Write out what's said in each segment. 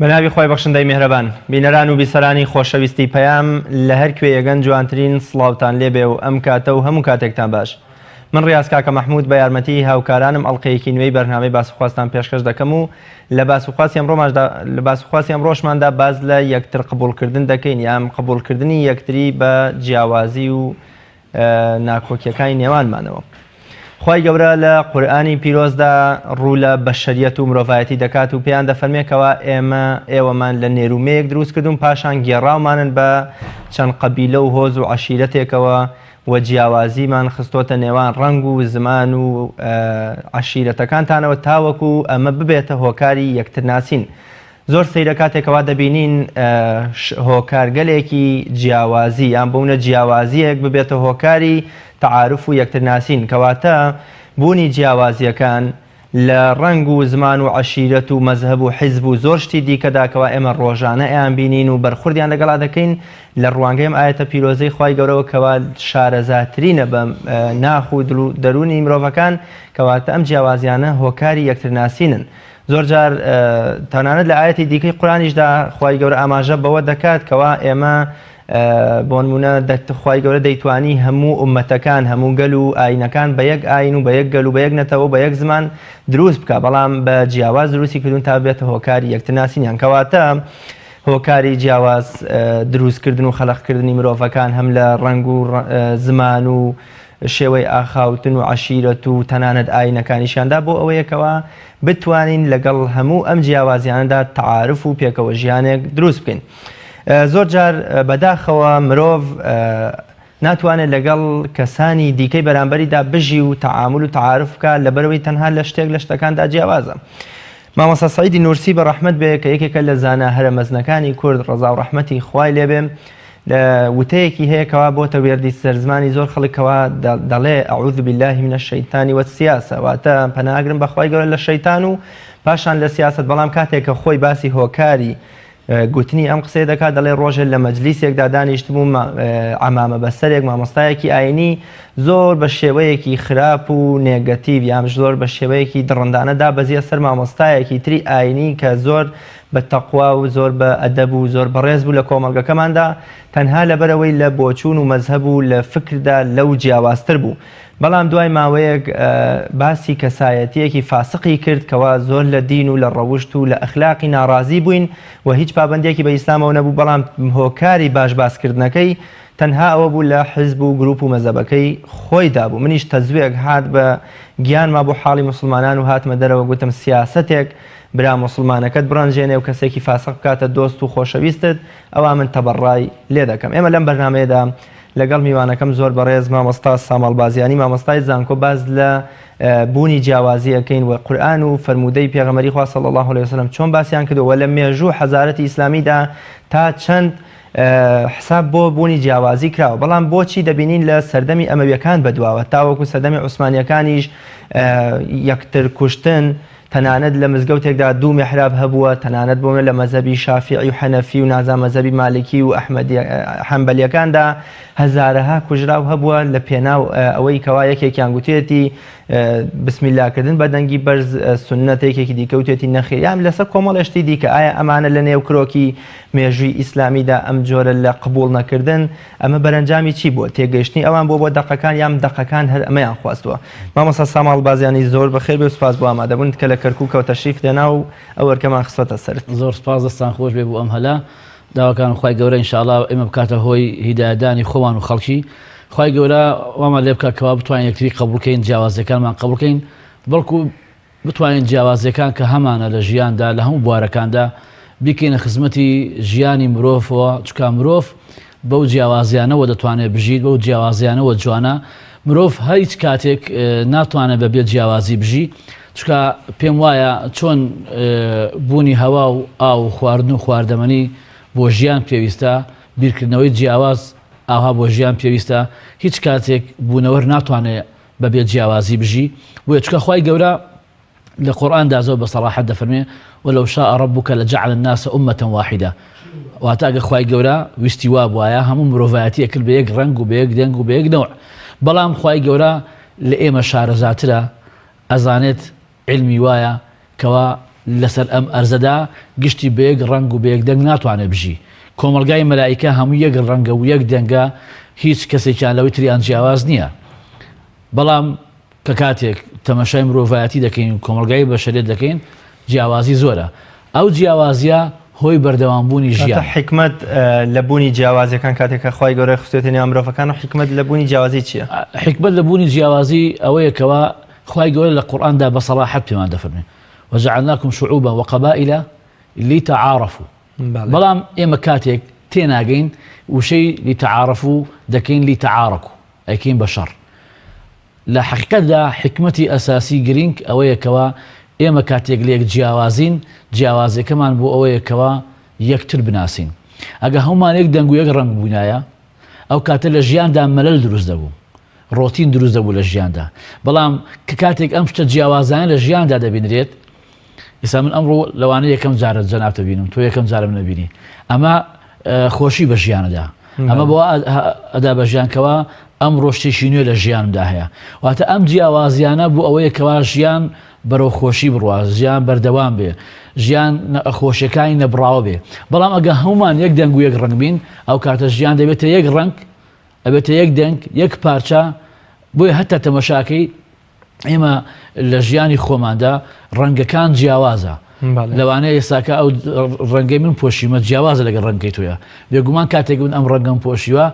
بەناوی خۆی بەخشندەی میهرەبان بینەران و بیسەرانی خۆشەویستی پەیام لە هەر کوێیەگەن جوانترین سڵاوتان لێبێ و ئەم کاتە و هەموو کاتێکتان باش. من ڕاست کاکە مەحموود بە یارمەتی هاوکارانم ئەڵقەیەکی نوێی بەرنامەی باسوخواستان پێشکەش دەکەم و لە باسوخواسی ئەمڕۆشماندا باز لە یەکتر قبولکردن دەکەین یان قبولکردنی یەکتری بە جیاوازی و ناکۆکیەکانی نێوانمانەوە. خی گەورە لە قورئانی پیرۆزدا ڕوو لە بەشەریەت و مرۆڤایەتی دەکات و پێیان دەفەرمێکەوە ئێوەمان لە نێرومەیەک دروست کردوون پاشان گێڕاومانن بە چەند قەبیلە و هۆز و عەشیرەتێکەوە و جیاوازیمان خستۆتە نێوان ڕەنگ و زمان و عەشیرەتەکانتانەوە تاوەکو ئەمە ببێتە هۆکاری یەکترناسین. زۆر سەیرە کاتێکەوە دەبینین هۆکارگەلێکی جیاوازی یان بوونە جیاوازیەک ببێتە هۆکاری تعارف و یەکترناسین کەواتە بوونی جیاوازیەکان لە ڕەنگ و زمان و عەشیرەت و مەزهب و حیزب و زۆر شتی دیکەداکەوە ئێمە ڕۆژانە ئەیان بینین و بەرخوردیان لەگەڵا دەکەین لە ڕوانگەی ئاەتە پیرۆزەی خی گەورەوە کەوا شارەزاترینە بە ناخ و دەرونی مرۆڤەکان کەواتە ئەم جیاوازیانە هۆکاری یەکترناسینن. زۆر جار تەنانەت لە ئاەتی دیکەی قورئانیشدا خی گەورە ئاماژە بەوە دەکات کەوا ئێمە بۆ نمونە خی گەورە دەیتوانی هەموو ئومەتەکان هەموو گەل و ئاینەکان بە یەک ئاین و بە یەک گەل و بە یەک نەتەوە بە یەک زمان دروست بکە بەڵام بە جیاواز دروستی کردوون تا بێتە هۆکاری یەکترناسینیان کەواتە هۆکاری جیاواز دروستکردن و خەلقکردنی مرۆڤەکان هەم لە ڕەنگ و زمان و شێوەی ئاخاوتن و عەشیرەت و تەنانەت ئاینەکانیشیاندا بۆ ئەوەیەکەوە بتوانین لەگەڵ هەموو ئەم جیاوازیانەدا تعارف و پێکەوە ژیانێک دروست بکەین. زۆر جار بەداخەوە مرۆڤ ناتوانێت لەگەڵ کەسانی دیکەی بەرامبەریدا بژی و تەعامل و تعارف بکات لەبەرەوەی تەنها لە شتێک لە شتەکاندا جیاوازە. مامۆستا سەعیدی نورسی بە ڕەحمەت بێ کە یەکێکە لە زانە هەرە مەزنەکانی کورد ڕەزا و ڕەحمەتی خوای لێبێ وتەیەکی هەیەکەوە بۆتە وێردی سەرزمانی زۆر خەڵکەوە دەڵێ ئەعوذ بالله من الشەیطان والسیاسە واتە پەناهگرم بە خوای گەورە لە شەیطان و پاشان لە سیاست بەڵام کاتێک کە خۆی باسی هۆکاری گوتنی ئەم قسەی دەکات دەڵێ ڕۆژێک لە مەجلیسێکدا دانیشتبوو عەمامە بەسەرێک مامۆستایەکی ئاینی زۆر بە شێوەیەکی خراپ و نێگەتیڤ یان زۆر بە شێوەیەکی دڕندانە دابەزیە سەر مامۆستایەکی تری ئاینی کە زۆر بە تەقوا و زۆر بە ئەدەب و زۆر بەڕێز بوو لە کۆمەڵگەکەماندا تەنها لەبەرەوەی لە بۆچوون و مەزهب و لە فکردا لەو جیاوازتر بوو. بەڵام دوای ماوەیەک باسی کەسایەتیەکی فاسقی کرد کەوا زۆر لە دین و لە ڕەوشت و لە ئەخلاقی ناڕازی بووین و هیچ پابندێکی بە ئیسلامەوە نەبوو بەڵام هۆکاری باشباسکردنەکەی تەنها ئەوە بوو لە حیزب و گروپ و مەزەبەکەی خۆیدا بوو. منیش تەزوێک هات بە گیانما بۆ حاڵی مسلمانان و هاتمە دەرەوە گوتم سیاسەتێک برا مسلمانەکەت بڕەنجێنێ و کەسێکی فاسق بکاتە دۆست و خۆشەویستت ئەوە من تەبەڕای لێ دەکەم. ئێمە لەم بەرنامەیەدا لەگەڵ میوانەکەم زۆر بەڕێز مامۆستا ساماڵ بازیانی مامۆستای زانکۆ باز لە بوونی جیاوازیەکەین و قورئان و فەرموودەی پێغەمبەری خوا صلی الله علیه وسلم چۆن باسییان کردووە لە مێژوو حەزارەتی ئیسلامیدا تا چەند حساب بۆ بوونی جیاوازی کراوە بەڵام بۆچی دەبینین لە سەردەمی ئەمەویەکان بەدواوە تاوەکو سەردەمی عوسمانیەکانیش یەکتر کوشتن تەنانەت لە مزگەوتێکدا دوو میحراب هەبووە تەنانەت بوون لە مەزەبی شافعی و حەنەفی و نازان مەزەبی مالکی و حەنبەلیەکاندا هەزارەها کوژراو هەبووە لە پێناو ئەوەی کەوا یەکێکیان گوتێتی بسمیللاکردن بە دەنگی بەرز سونەتێکێکی دیکەوتێتی نەخێر یان لەسەر کۆمەڵێشتی دیکە ئایا ئەمانە لە نێو کرۆکی مێژووی ئیسلامیدا ئەم جۆرە لە قبول نەکردن ئەمە بەرەنجامی چی بووە تێگەیشتنی ئەوان بۆ دەقەکان یان دەقەکان هەر ئەمەیان خواستووە. مامۆستا ساماڵ بازیانی زۆر بەخێر بێ و سوپاس بۆ ئامادەبوون کە لە کەرکووکەوە تەشریف دێنا و ئەو وەرکەمان خستۆتە سەرت. زۆر سپاس دەستان خۆش بێ بۆ ئەم هەلا داواکان خی گەورە ئینشاءڵڵا ئێمە بکاتە هۆی هیدایەتدانی خۆمان و خەڵکی خی گەورە وامان لێ بکات کەوا بتوانین یەکتری قبولکەین جیاوازیەکانمان قبولکەین بەڵکو بتوانین جیاوازیەکان کە هەمانە لە ژیاندا لە هەموو بوارەکاندا بیکەینە خزمەتی ژیانی مرۆڤەوە چکە مرۆڤ بەو جیاوازیانەوە دەتوانێت بژیت بەو جیاوازیانەوە جوانە مرۆڤ هیچ کاتێک ناتوانێت بەبێت جیاوازی بژی چکە پێم وایە چۆن بوونی هەوا و ئاو خواردن و خواردەمەنی بۆ ژیان پێویستە بیرکردنەوەی جیاواز ئاها بۆ ژیان پێویستە هیچ کاتێک بوونەوەر ناتوانێت بەبێت جیاوازی بژی بۆیە چکە خی گەورە لە قورئاندا زۆر بە سەراحەت دەفەرمێ ولو شاء ربك لجعل الناس أمة واحدة واتە ئەگە خی گەورە ویستی وا بواە هەموو مرۆڤایەتی کرد بە یەک ڕەنگ و بە یەک دەنگ و بە یەک نەوع بەڵام خی گەورە لە ئێمە شارەزاترە ئەزانێت علمی وایە کەوا لەسەر ئەم ئەرزەدا گشتی بەیەک ڕنگ و بەیەک دەنگ ناتوانێت بژی کۆمەلگای مەلائیکە هەموو یەک ڕەنگە و یەک دەنگە هیچ کەسێکیان لەوەی تریان جیاواز نییە بەڵام کە کاتێک تەمەشای مرۆڤایەتی دەکەین کۆمەلگای بەشەریەت دەکەین جیاوازی زۆرە ئەو جیاوازیە هۆی بەردەوامبوونی ژیان حکمت لە بوونی جیاوازیەکان کاتێک کە خی گەورەی خستێتنی مرۆڤەکان و حکمت لە بوونی جیاوازی چییە؟ حکمت لە بوونی جیاوازی ئەوەیەکەوە خی گەورە لە قورئاندا بەسەڵاحەت پێمان دەفەرمێ وجعلناكم شعوبا وقبائل لتعارفوا بەڵام ئێمە کاتێک تێناگەین وشەی لتعارفوا دەکەین لتعاركوا ئەیکەین بەشەڕ لە حقیقەتدا حکمەتی ئەساسی گرنگ ئەوەیەکەوە ئێمە کاتێک لە یەک جیاوازین جیاوازەکەمان بۆ ئەوەیەکەوە یەکتر بناسین ئەگە هەمومان یەک دەنگ و یەک ڕنگ بوونایە ئەو کاتە لە ژیاندا مەلەل دروست دەبوو ڕۆتین دروست دەبوو لە ژیاندا بەڵام کە کاتێک ئەم شتە جیاوازانە لە ژیاندا دەبینرێت ئێستا من ئەمڕۆ لەوانە یەکەم جارە جەناب دەبینم تۆ یەکەم جارم نەبینی ئەمە خۆشی بە ژیانەدا ئەمە بۆ ئەدا بە ژیانکەوە ئەم ڕۆشتێکی نوێ لە ژیانمدا هەیە واتە ئەم جیاوازیانە بوو ئەوەیەکەوە ژیان بەرەو خۆشی بڕوا ژیان بەردەوام بێ ژیان خۆشیەکانی نەبراوە بێ بەڵام ئەگە هەمومان یەک دەنگ و یەک ڕنگ بین ئەو کاتە ژیان دەبێتە یەک ڕنگ ئەبێتە یەک دەنگ یەک پارچە بۆیە هەتا تەمەشاکەی ئێمە لە ژیانی خۆماندا ڕەنگەکان جیاوازە لەوانەیە ئێستاکە ئەو ڕەنگەی من پۆشیمە جیاوازە لەگەڵ ڕەنگەی تۆیە بێگومان کاتێک من ئەم ڕەنگەم پۆشیوە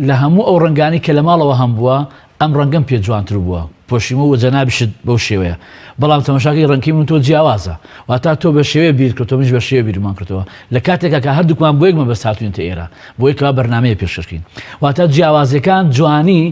لە هەموو ئەو ڕەنگانی کە لە ماڵەوە هەم بووە ئەم ڕەنگەم پێ جوانتر بووە پۆشیمە و جەنابیشت بەو شێوەیە بەڵام تەماشاکەی ڕەنگی من تۆ جیاوازە واتا تۆ بە شێوەیە بیر کردەوە منش بە شێوە بیرمان کردەوە لە کاتێکە کە هەردووکمان بۆ یەکمە بەس هاتوونتە ئێرە بۆ یەکەوە بەرنامەیە پێشکەشکین واتە جیاوازەکان جوانی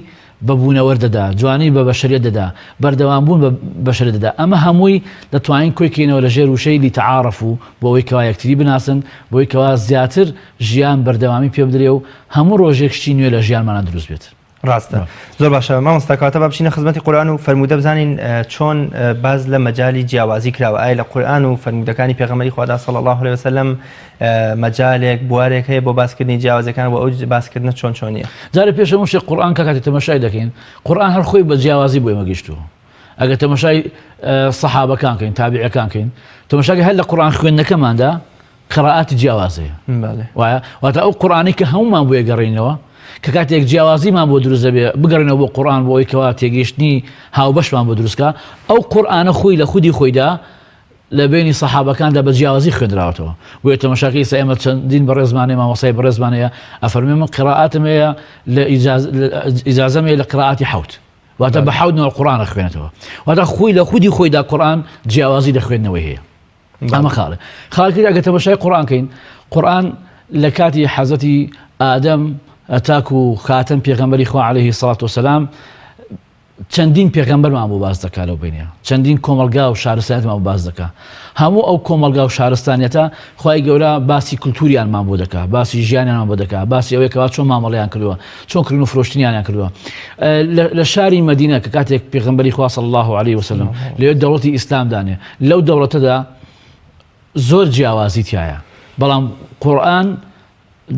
بەبوونەوە دەدا جوانی بە بەشەریەت دەدا بەردەوامبوون بە بەشەریەت دەدا ئەمە هەمووی دەتوانین کۆیکەینەوە لە ژێر وشەی لیتەعارەفوا بۆ ئەوەی کەوا یەکتری بناسن بۆ ئەوەی کەوا زیاتر ژیان بەردەوامی پێ بدرێ و هەموو ڕۆژێک شتی نوێ لە ژیانمانە دروست بێت ڕاستە زۆر باشە مامۆستا کاتە با بچینە خزمەتی قورئان و فەرموودە بزانین چۆن باز لە مەجالی جیاوازی کراوە ئایا لە قورئان و فەرموودەکانی پێغەمبەری خوادا صلی الله علیه وسلم مەجالێک بوارێک هەیە بۆ باسکردنی جیاوازەکان و ئەو باسکردنە چۆن چۆنیە جارێ پێشەمە شێ قورئان کە کاتی تەماشای دەکەین قورئان هەر خۆی بە جیاوازی بۆ ئێمە گەیشتووە ئەگەر تەماشای سەحابەکان کەین تابعیەکان کەین تەماشاکە هەر لە قورئان خوێندنەکەماندا قراءاتی جیاوازەیە وایە واتە ئەو قورئانی کە هەمومان بۆ یەگەڕێنەوە کە کاتێک جیاوازیمان بۆ دروست دەبێ بگەڕێنەوە بۆ قورئان بۆ ئەوەی کەوا تێگەیشتنی هاوبەشمان بۆ دروستکە ئەو قورئانە خۆی لە خودی خۆیدا لە بینی سەحابەکاندا بە جیاوازی خوێندراوەتەوە بۆیە تەماشاکەی ئێمە چەندین بەڕێزمانەیە مامۆستای بەڕێزمانەیە ئەفەرمێ من قراءاتم هەیە لە ئیجازەم هەیە لە قراءاتی حەوت واتە بە حەوتنەوە قورئان خوێنێتەوە واتە خۆی لە خودی خۆیدا قورئان جیاوازی لە خوێندنەوەی هەیە ئەمە خاڵێ خاڵێکی ئەگە تەماشای قورئان کەین قورئان لە کاتی حەزەتی ئادەم ئەتاکو خاتم پێغەمبەری خوا عەلەیهی سەڵات وسەلام چەندین پێغەمبەرمان بۆ باز دەکا لەو بینەیە چەندین کۆمەلگا و شارستانیەتمان بۆ باز دەکا هەموو ئەو کۆمەلگا و شارستانیەتە خوای گەورە باسی کولتوریانمان بۆ دەکا باسی ژیانیانمان بۆ دەکا باسی ئەوەیەکەوە چۆن مامەڵەیان کردووە چۆن کردن و فرۆشتنیانیان کردووە لە شاری مەدینە کە کاتێک پێغەمبەری خوا صلی الله علیه وسلم لەوێ دەوڵەتی ئیسلام دانێ لەو دەوڵەتەدا زۆر جیاوازی تایە بەڵام قورئان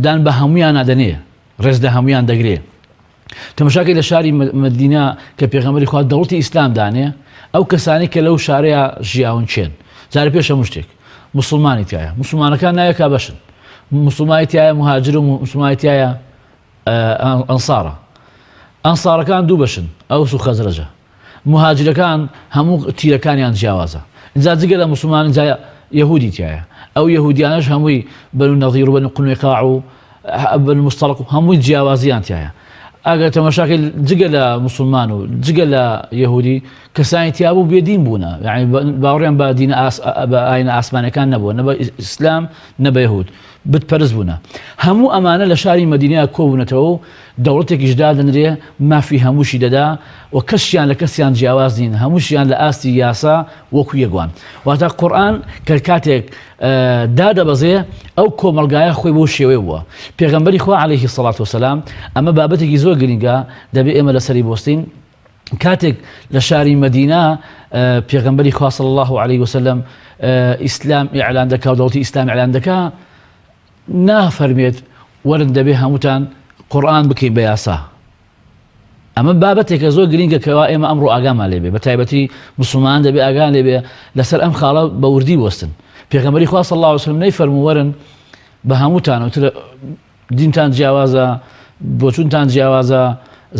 دان بە هەمویان نادەنێ ڕێزدە هەمویان دەگرێ تەماشاکەی لە شاری مەدینە کە پێغەمبەری خوا دەوڵەتی ئیسلام دانێ ئەو کەسانی کە لەو شارەیە ژیاون چێن جارە پێش هەموو شتێک موسڵمانی تایە موسڵمانەکان نایەکا بەشن موسڵمانی تایە مهاجر و موسڵمانی تایە ئەنسارە ئەنسارەکان دوو بەشن ئەوس و خەزرەجە مهاجرەکان هەموو تیرەکانیان جیاوازە اینجا جگە لە موسڵمان اینجا یەهودی تایە ئەو یەهودیانەش هەمووی بەنو نەظیر و بەنو قونوێقاع و بەنو مستەڵق و هەمووی جیاوازیان تایە ئەگەر تەماشاکەی جگە لە موسڵمان و جگە لە یەهودی کەسانی تیا بوو بێدین بوونە یعنی باوەڕیان بە دینە بە ئاینە ئاسمانیەکان نەبووە نە بە ئیسلام نە بە یەهود بتپەرست بوونە هەموو ئەمانە لە شاری مەدینەیە کۆبوونەتەوە و دەوڵەتێکیش دادەنرێ مافی هەمووشی دەدا و کەسیان لە کەسیان جیاواز نین هەمووشیان لە ئاستی یاسا وەکو یەکوان واتە قورئان کە کاتێک دادەبەزێ ئەو کۆمەلگایە خۆی بۆ شێوەیە بووە پێغەمبەری خوا عەلەیهی سەڵات وسەلام ئەمە بابەتێکی زۆر گرنگە دەبێ ئێمە لەسەری بۆستین کاتێک لە شاری مەدینە پێغەمبەری خوا صلی الله علیه وسلم ئیسلام ئیعلان دەکا و دەوڵەتی ئیسلام ئیعلان دەکا نافەرمێت وەرن دەبێ هەمووتان قورئان بکەین بە یاسا ئەمە بابەتێکە زۆر گرینگە کەوا ئێمە ئەمڕۆ ئاگامان لێبێ بە تایبەتی مسلمان دەبێ ئاگان لێبێ لەسەر ئەم خاڵە بە وردی وەستن پێغەمبەری خوا صلی الله علیه وسلم نەیفەرموو وەرن بە هەمووتان وتر دینتان جیاوازە بۆچوونتان جیاوازە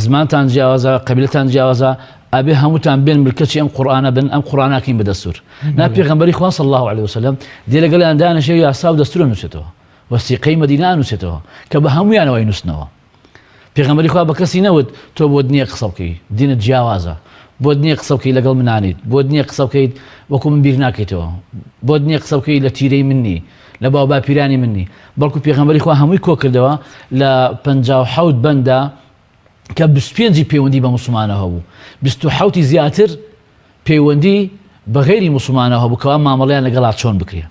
زمانتان جیاوازە قەبیلەتان جیاوازە ئەبێ هەمووتان بێن ملکەتی ئەم قورئانە بن ئەم قورئاناکەین بەدەستور نا پێغەمبەری خوا صلی الله علیه وسلم دێ لەگەڵیان دانیشێ یاسا و دەستورە نووسێتەوە وەسیقەی مەدینە نووسێتەوە کە بە هەموویانەوەی نووسنەوە پێغەمبەری خوا بە کەسی نەوت تۆ بۆت نییە قسە بکەی دینت جیاوازە بۆت نییە قسە بکەی لەگەڵ منانیت بۆت نییە قسە بکەیت وەکو من بیر ناکەیتەوە بۆت نییە قسە بکەی لە تیرەی منی لە باو باپیرانی منی بەڵکو پێغەمبەری خوا هەمووی کۆ کردەوە لە 57 بەندا کە 25 پەیوەندی بە مسلمانە هەبوو 27 زیاتر پەیوەندی بە غەیری مسلمانە هەبوو کەوا مامەڵەیان لەگەڵا چۆن بکرێ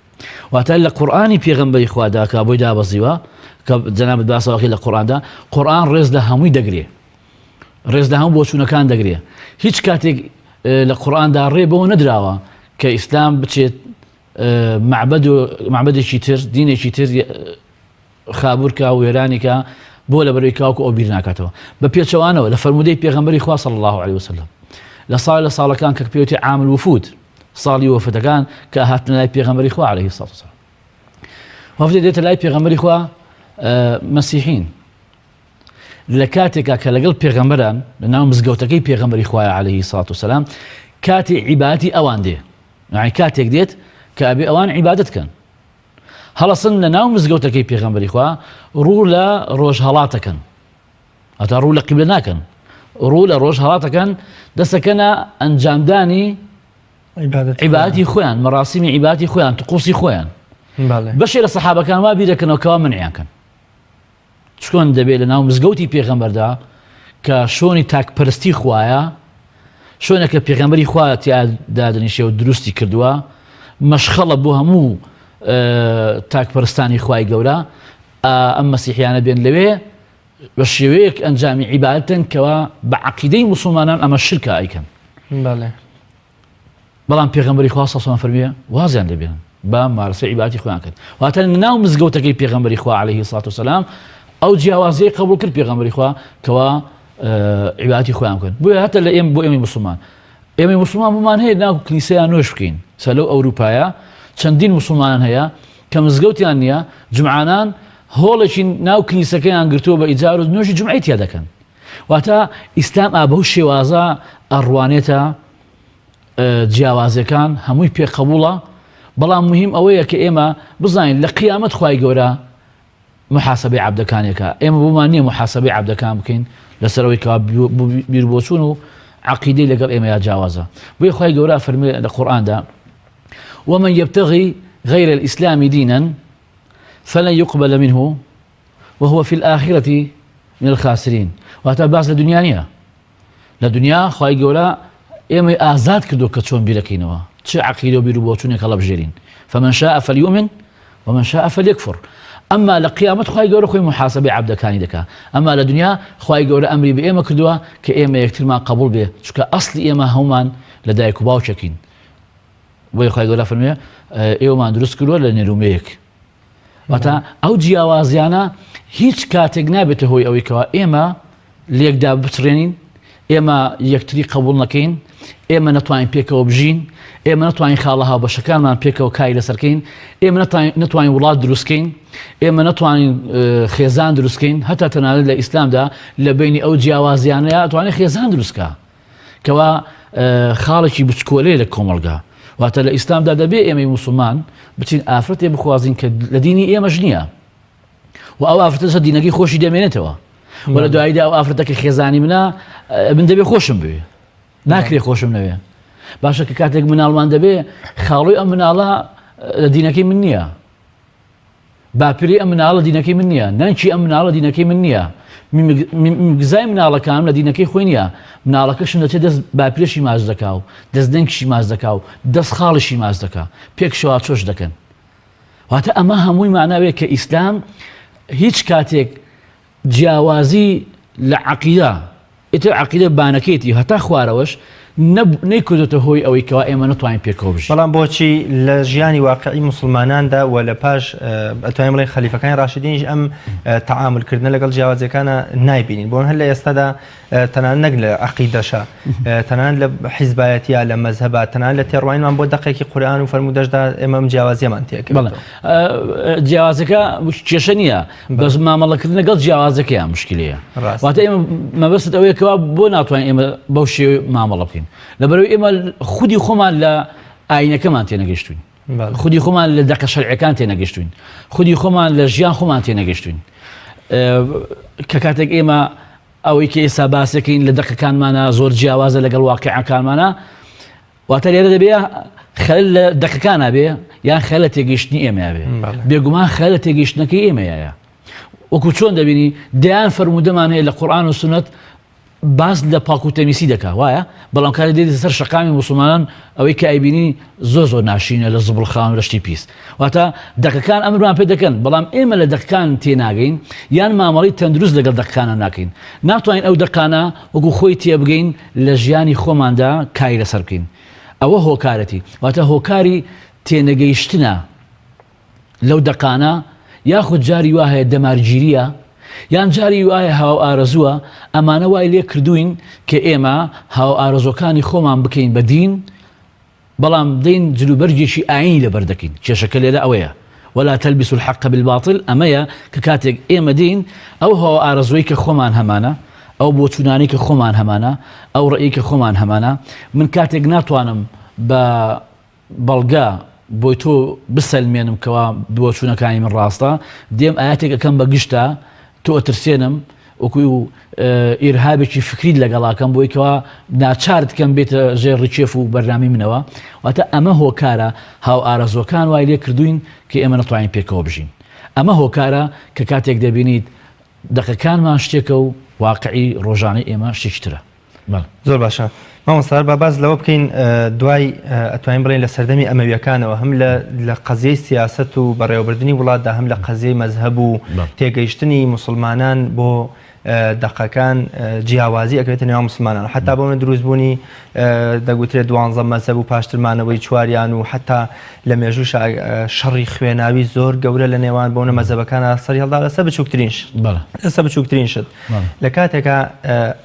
واتە لە قورئانی پێغەمبەری خوادا کە بۆی دابەزیوە کە جەنابەت باسەوەکی لە قورئاندا قورئان ڕێز لە هەمووی دەگرێ ڕێز لە هەموو بۆچوونەکان دەگرێ هیچ کاتێک لە قورئاندا ڕێ بەوە نەدراوە کە ئیسلام بچێت معبەدێکی تر دینێکی تر خابورکە و وێرانێکە بۆ لە بەرەوەی کاوکە ئەو بیر ناکاتەوە بە پێچەوانەوە لە فەرمودەی پێغەمبەری خوا صلی الله علیه وسلم لە ساڵەکان کە پێوتێ عام الوفود ساڵی وەفەتەکان کە هاتنە لای پێغەمبەری خوا عەلەیهی سەڵاتو وەسەلام وەفدە دێتە لای پێغەمبەری خوا مەسیحین لە کاتێکا کە لەگەڵ پێغەمبەران لە ناو مزگەوتەکەی پێغەمبەری خوایە عەلەیهی سەڵاتو وەسەلام کاتی عیبادەتی ئەوان دێ یعنی کاتێک دێت کە ئەبێ ئەوان عیبادەت کەن هەڵەسن لە ناو مزگەوتەکەی پێغەمبەری خوا ڕوو لە ڕۆژهەڵاتەکەن هەتا ڕوو لە قیبلە ناکەن ڕوو لە ڕۆژهەڵاتەکەن دەسەکەنە ئەنجامدانی عیبادەتی خۆیان مەراسیمی عیبادەتی خۆیان طقوسی خۆیان بەشێک لە سەحابەکان وا بیر دەکەنەوە کەوا منعیان کەن چۆن دەبێت لە ناو مزگەوتی پێغەمبەردا کە شۆنی تاکپەرستی خوایە شۆنێک کە پێغەمبەری خوا تیا دادنیشێ و دروستی کردووە مەشخەڵە بۆ هەموو تاکپەرستانی خوای گەورە ئەم مەسیحیانە بێن لەوێ بە شێوەیەک ئەنجامی عیبادەتن کەوا بە عەقیدەی موسڵمانان ئەمە شرکە ئەیکەن بەڵام پێغەمبەری خوا صلی الله علیه و فەرمیە وازیان لێبێنن با مارەسەی عیبادەتی خۆیان کرد واتە ناو مزگەوتەکەی پێغەمبەری خوا عەلەیهی سەڵاتو وەسەلام ئەو جیاوازیەی قبول کرد پێغەمبەری خوا کەوا عیبادەتی خۆیان کرد بۆیە هەتە لە ئێمە بۆ ئێمەی مسلمان ئێمەی مسلمان بمان هەیە ناو کلیسەیان نوێژ بکەین سەلەو ئەوروپایە چەندین مسلمانان هەیە کە مزگەوتیان نییە جمعانان هۆڵێکی ناو کلیسەکەیان گرتووە بە ئیجار و نوێژی جمعەی تیا دەکەن واتە ئیسلام ئابە و شێوازە ئەڕوانێتە جیاوازەکان هەمووی پێقەبوڵە بەڵام مهم ئەوەیە کە ئێمە بزانین لە قیامەت خوای گەورە محاسبەی عەبدەکانێکە ئێمە بۆمان نییە محاسبەی عەبدەکان بکەین لەسەرەوەی کەوا بیربۆچوون و عەقیدەی لەگەڵ ئێمە یا جیاوازە بۆیە خوای گەورە فەرمێ لە قورئاندا ومن يبتغي غير الإسلام دينا فلن يقبل منه وهو في الآخرة من الخاسرين وهذا باس لدنيا نية لدنيا خواهي قولا إما آزاد كدو كتشون بيركينوا تش عقيدة وبيربوتونك الله بجيرين فمن شاء فليؤمن ومن شاء فليكفر أما لقيامة خواهي قولا خوي محاسبة عبد كاني دكا أما لدنيا خواهي قولا أمري بإما كدوا كإما يكتر ما قبول به شكا أصل إما همان لدايك باوشكين بۆی خۆی گەورە فەرمێ ئێوەمان دروست کردووە لە نێرومەیەک واتە ئەو جیاوازیانە هیچ کاتێک نابێتە هۆی ئەوەی کەوا ئێمە لێکدا بچڕێنین ئێمە یەکتری قبول نەکەین ئێمە نەتوانین پێکەوە بژین ئێمە نەتوانین خاڵە هاوبەشەکانمان پێکەوە کای لەسەرکەین ئێمە نەتوانین وڵات دروستکەین ئێمە نەتوانین خێزان دروستکەین هەتا تەنانەت لە ئیسلامدا لە بینی ئەو جیاوازیانەیە ئەتوانێت خێزان دروستکە کەوا خاڵێکی بچکۆلەیە لە کۆمەڵگا واتە لە ئیسلامدا دەبێ ئێمەی موسڵمان بچین ئافرەتێ بخوازین کە لە دینی ئێمەش نییە و ئەو ئافرەتە دینەکەی خۆشی دەمێنێتەوە و لە دواییدا ئەو ئافرەتەکە خێزانی منە من دەبێ خۆشم بوێ ناکرێ خۆشم نەوێ باشە کە کاتێک مناڵمان دەبێ خاڵۆی ئەم مناڵە لە دینەکەی من نییە باپیری ئەم مناڵە دینەکەی من نییە نانچی ئەم مناڵە دینەکەی من نییە گزای مناڵەکان لە دینەکەی خۆی نییە مناڵەکەشم دەچێت دەست باپیرشی ماچ دەکا و دەست دەنگشی ماچ دەکا و دەست خاڵشی ماچ دەکا پێک شەوا چۆش دەکەن واتە ئەمە هەمووی معناوێت کە ئیسلام هیچ کاتێک جیاوازی لە عەقیدە ئیتر عەقیدە بانەکەیەتی هەتا خوارەوەش نەیکردێتە هۆی ئەوەی کەوا ئێمە نتوانین پێکەوە بژین. بەڵام بۆچی لە ژیانی واقعی مسلماناندا و لە پاش ئەتوانین بڵێن خەلیفەکانی ڕاشدینیش ئەم تەعاملکردنە لەگەڵ جیاوازیەکانە نایبینین. بۆ هەر لە ئێستادا تەنانەت نەک لە عەقیدەشە، تەنانەت لە حیزبایەتیە، لە مەزهەبە، تەنانەت لە تێڕوانینمان بۆ دەقێکی قورئان و فەرمودەشدا ئێمە ئەم جیاوازیەمان تێکرد. جیاوازەکە کێشە نییە، بەس مامەڵەکردن لەگەڵ جیاوازەکەیان مشکلەیە. واتە ئێمە مەبەست ئەوەیەکەوە بۆ ناتوانین ئێمە بەو شێوەیە مامەڵە بکەین. لەبەرەوەی ئێمە خودی خۆمان لە ئاینەکەمان تێنەگەیشتوین، خودی خۆمان لە دەقە شەرعیەکان تێنەگەشتوین، خودی خۆمان لە ژیان خۆمان تێنەگەشتوین. کە کاتێک ئێمە ئەوەی کە ئێستا باسەکەین لە دەقەکانمانە زۆر جیاوازە لەگەڵ واقعەکانمانە، واتە لێرە دەبێ خەلل لە دەقەکانە بێ یان خەلل لە تێگەیشتنی ئێمە بێ. بێگومان خەلل لە تێگەیشتنەکەی ئێمەیە. وەکو چۆن دەبینی دەیان فەرمودەمان هەیە لە قورئان و سونەت باس لە پاک و تەمیسی دەکا، وایە؟ بەڵام کاری دێتە سەر شەقامی مسلمانان ئەوەی کە ئەیبینی زۆر ناشینە لە زبڵخان و لە شتی پیس. واتە دەقەکان ئەمرمان پێ دەکەن، بەڵام ئێمە لە دەقەکان تێناگەین یان مامەڵی تەندروست لەگەڵ دەقەکانە ناکەین. ناتوانین ئەو دەقانە وەکو خۆی تێبگەین لە ژیانی خۆماندا کاری لەسەر بکەین. ئەوە هۆکارەتی، واتە هۆکاری تێنەگەیشتنە لەو دەقانە، یاخود جاری وا هەیە دەمارگیریە، یان جاری وایە هاو ئارەزووە، ئەمانە وای لێ کردوین کە ئێمە هاو ئارەزۆکانی خۆمان بکەین بە دین، بەڵام دین جلوبەرجێکی ئاینی لەبەر دەکەین. کێشەکە لێرە ئەوەیە، ولا تلبسوا الحق بالباطل. ئەمەیە کە کاتێک ئێمە دین ئەو هاو ئارەزۆی کە خۆمان هەمانە، ئەو بۆچوونانی کە خۆمان هەمانە، ئەو ڕێی کە خۆمان هەمانە، من کاتێک ناتوانم بە بەڵگا بۆی تۆ بسەلمێنم کەوا بۆچوونەکانی من ڕاستە، دێم ئاەتێک ئەەکەم بە گشتە تۆ ئەترسێنم وەکوی ئیرهابێکی فکریت لەگەڵاکەم بۆی کەوا ناچارت کەم بێتە ژێر ڕیکێف و بەرنامی منەوە. واتە ئەمە هۆکارە هاو ئارەزۆکان وای لێ کردوین کە ئێمە نەتوانین پێکەوە بژین. ئەمە هۆکارە کە کاتێک دەبینیت دەقەکانمان شتێکە و واقعی ڕۆژانەی ئێمە شتێکترە. زۆر باشە. مامۆستا با باز لەوە بکەین دوای ئەتوانین بڵێن لە سەردەمی ئەمەویەکانەوە هەم لە قەزیەی سیاسەت و بەڕێوەبردننی وڵاتدا، هەم لە قەزیەی مەزهەب و تێگەیشتنی مسلمانان بۆ دەقەکان جیاوازی ئەکرێتە نێوان مسلمانان، حتا بۆمە دروستبوونی دەگوترێت 12 مەزهەب و پاشترمانەوەی چواریان و حتا لە مێژوو شەڕی خوێناوی زۆر گەورە لە نێوان بۆنە مەزهەبەکانە سەری هەڵدا لەسەر بچووکترین شت. لە کاتێکە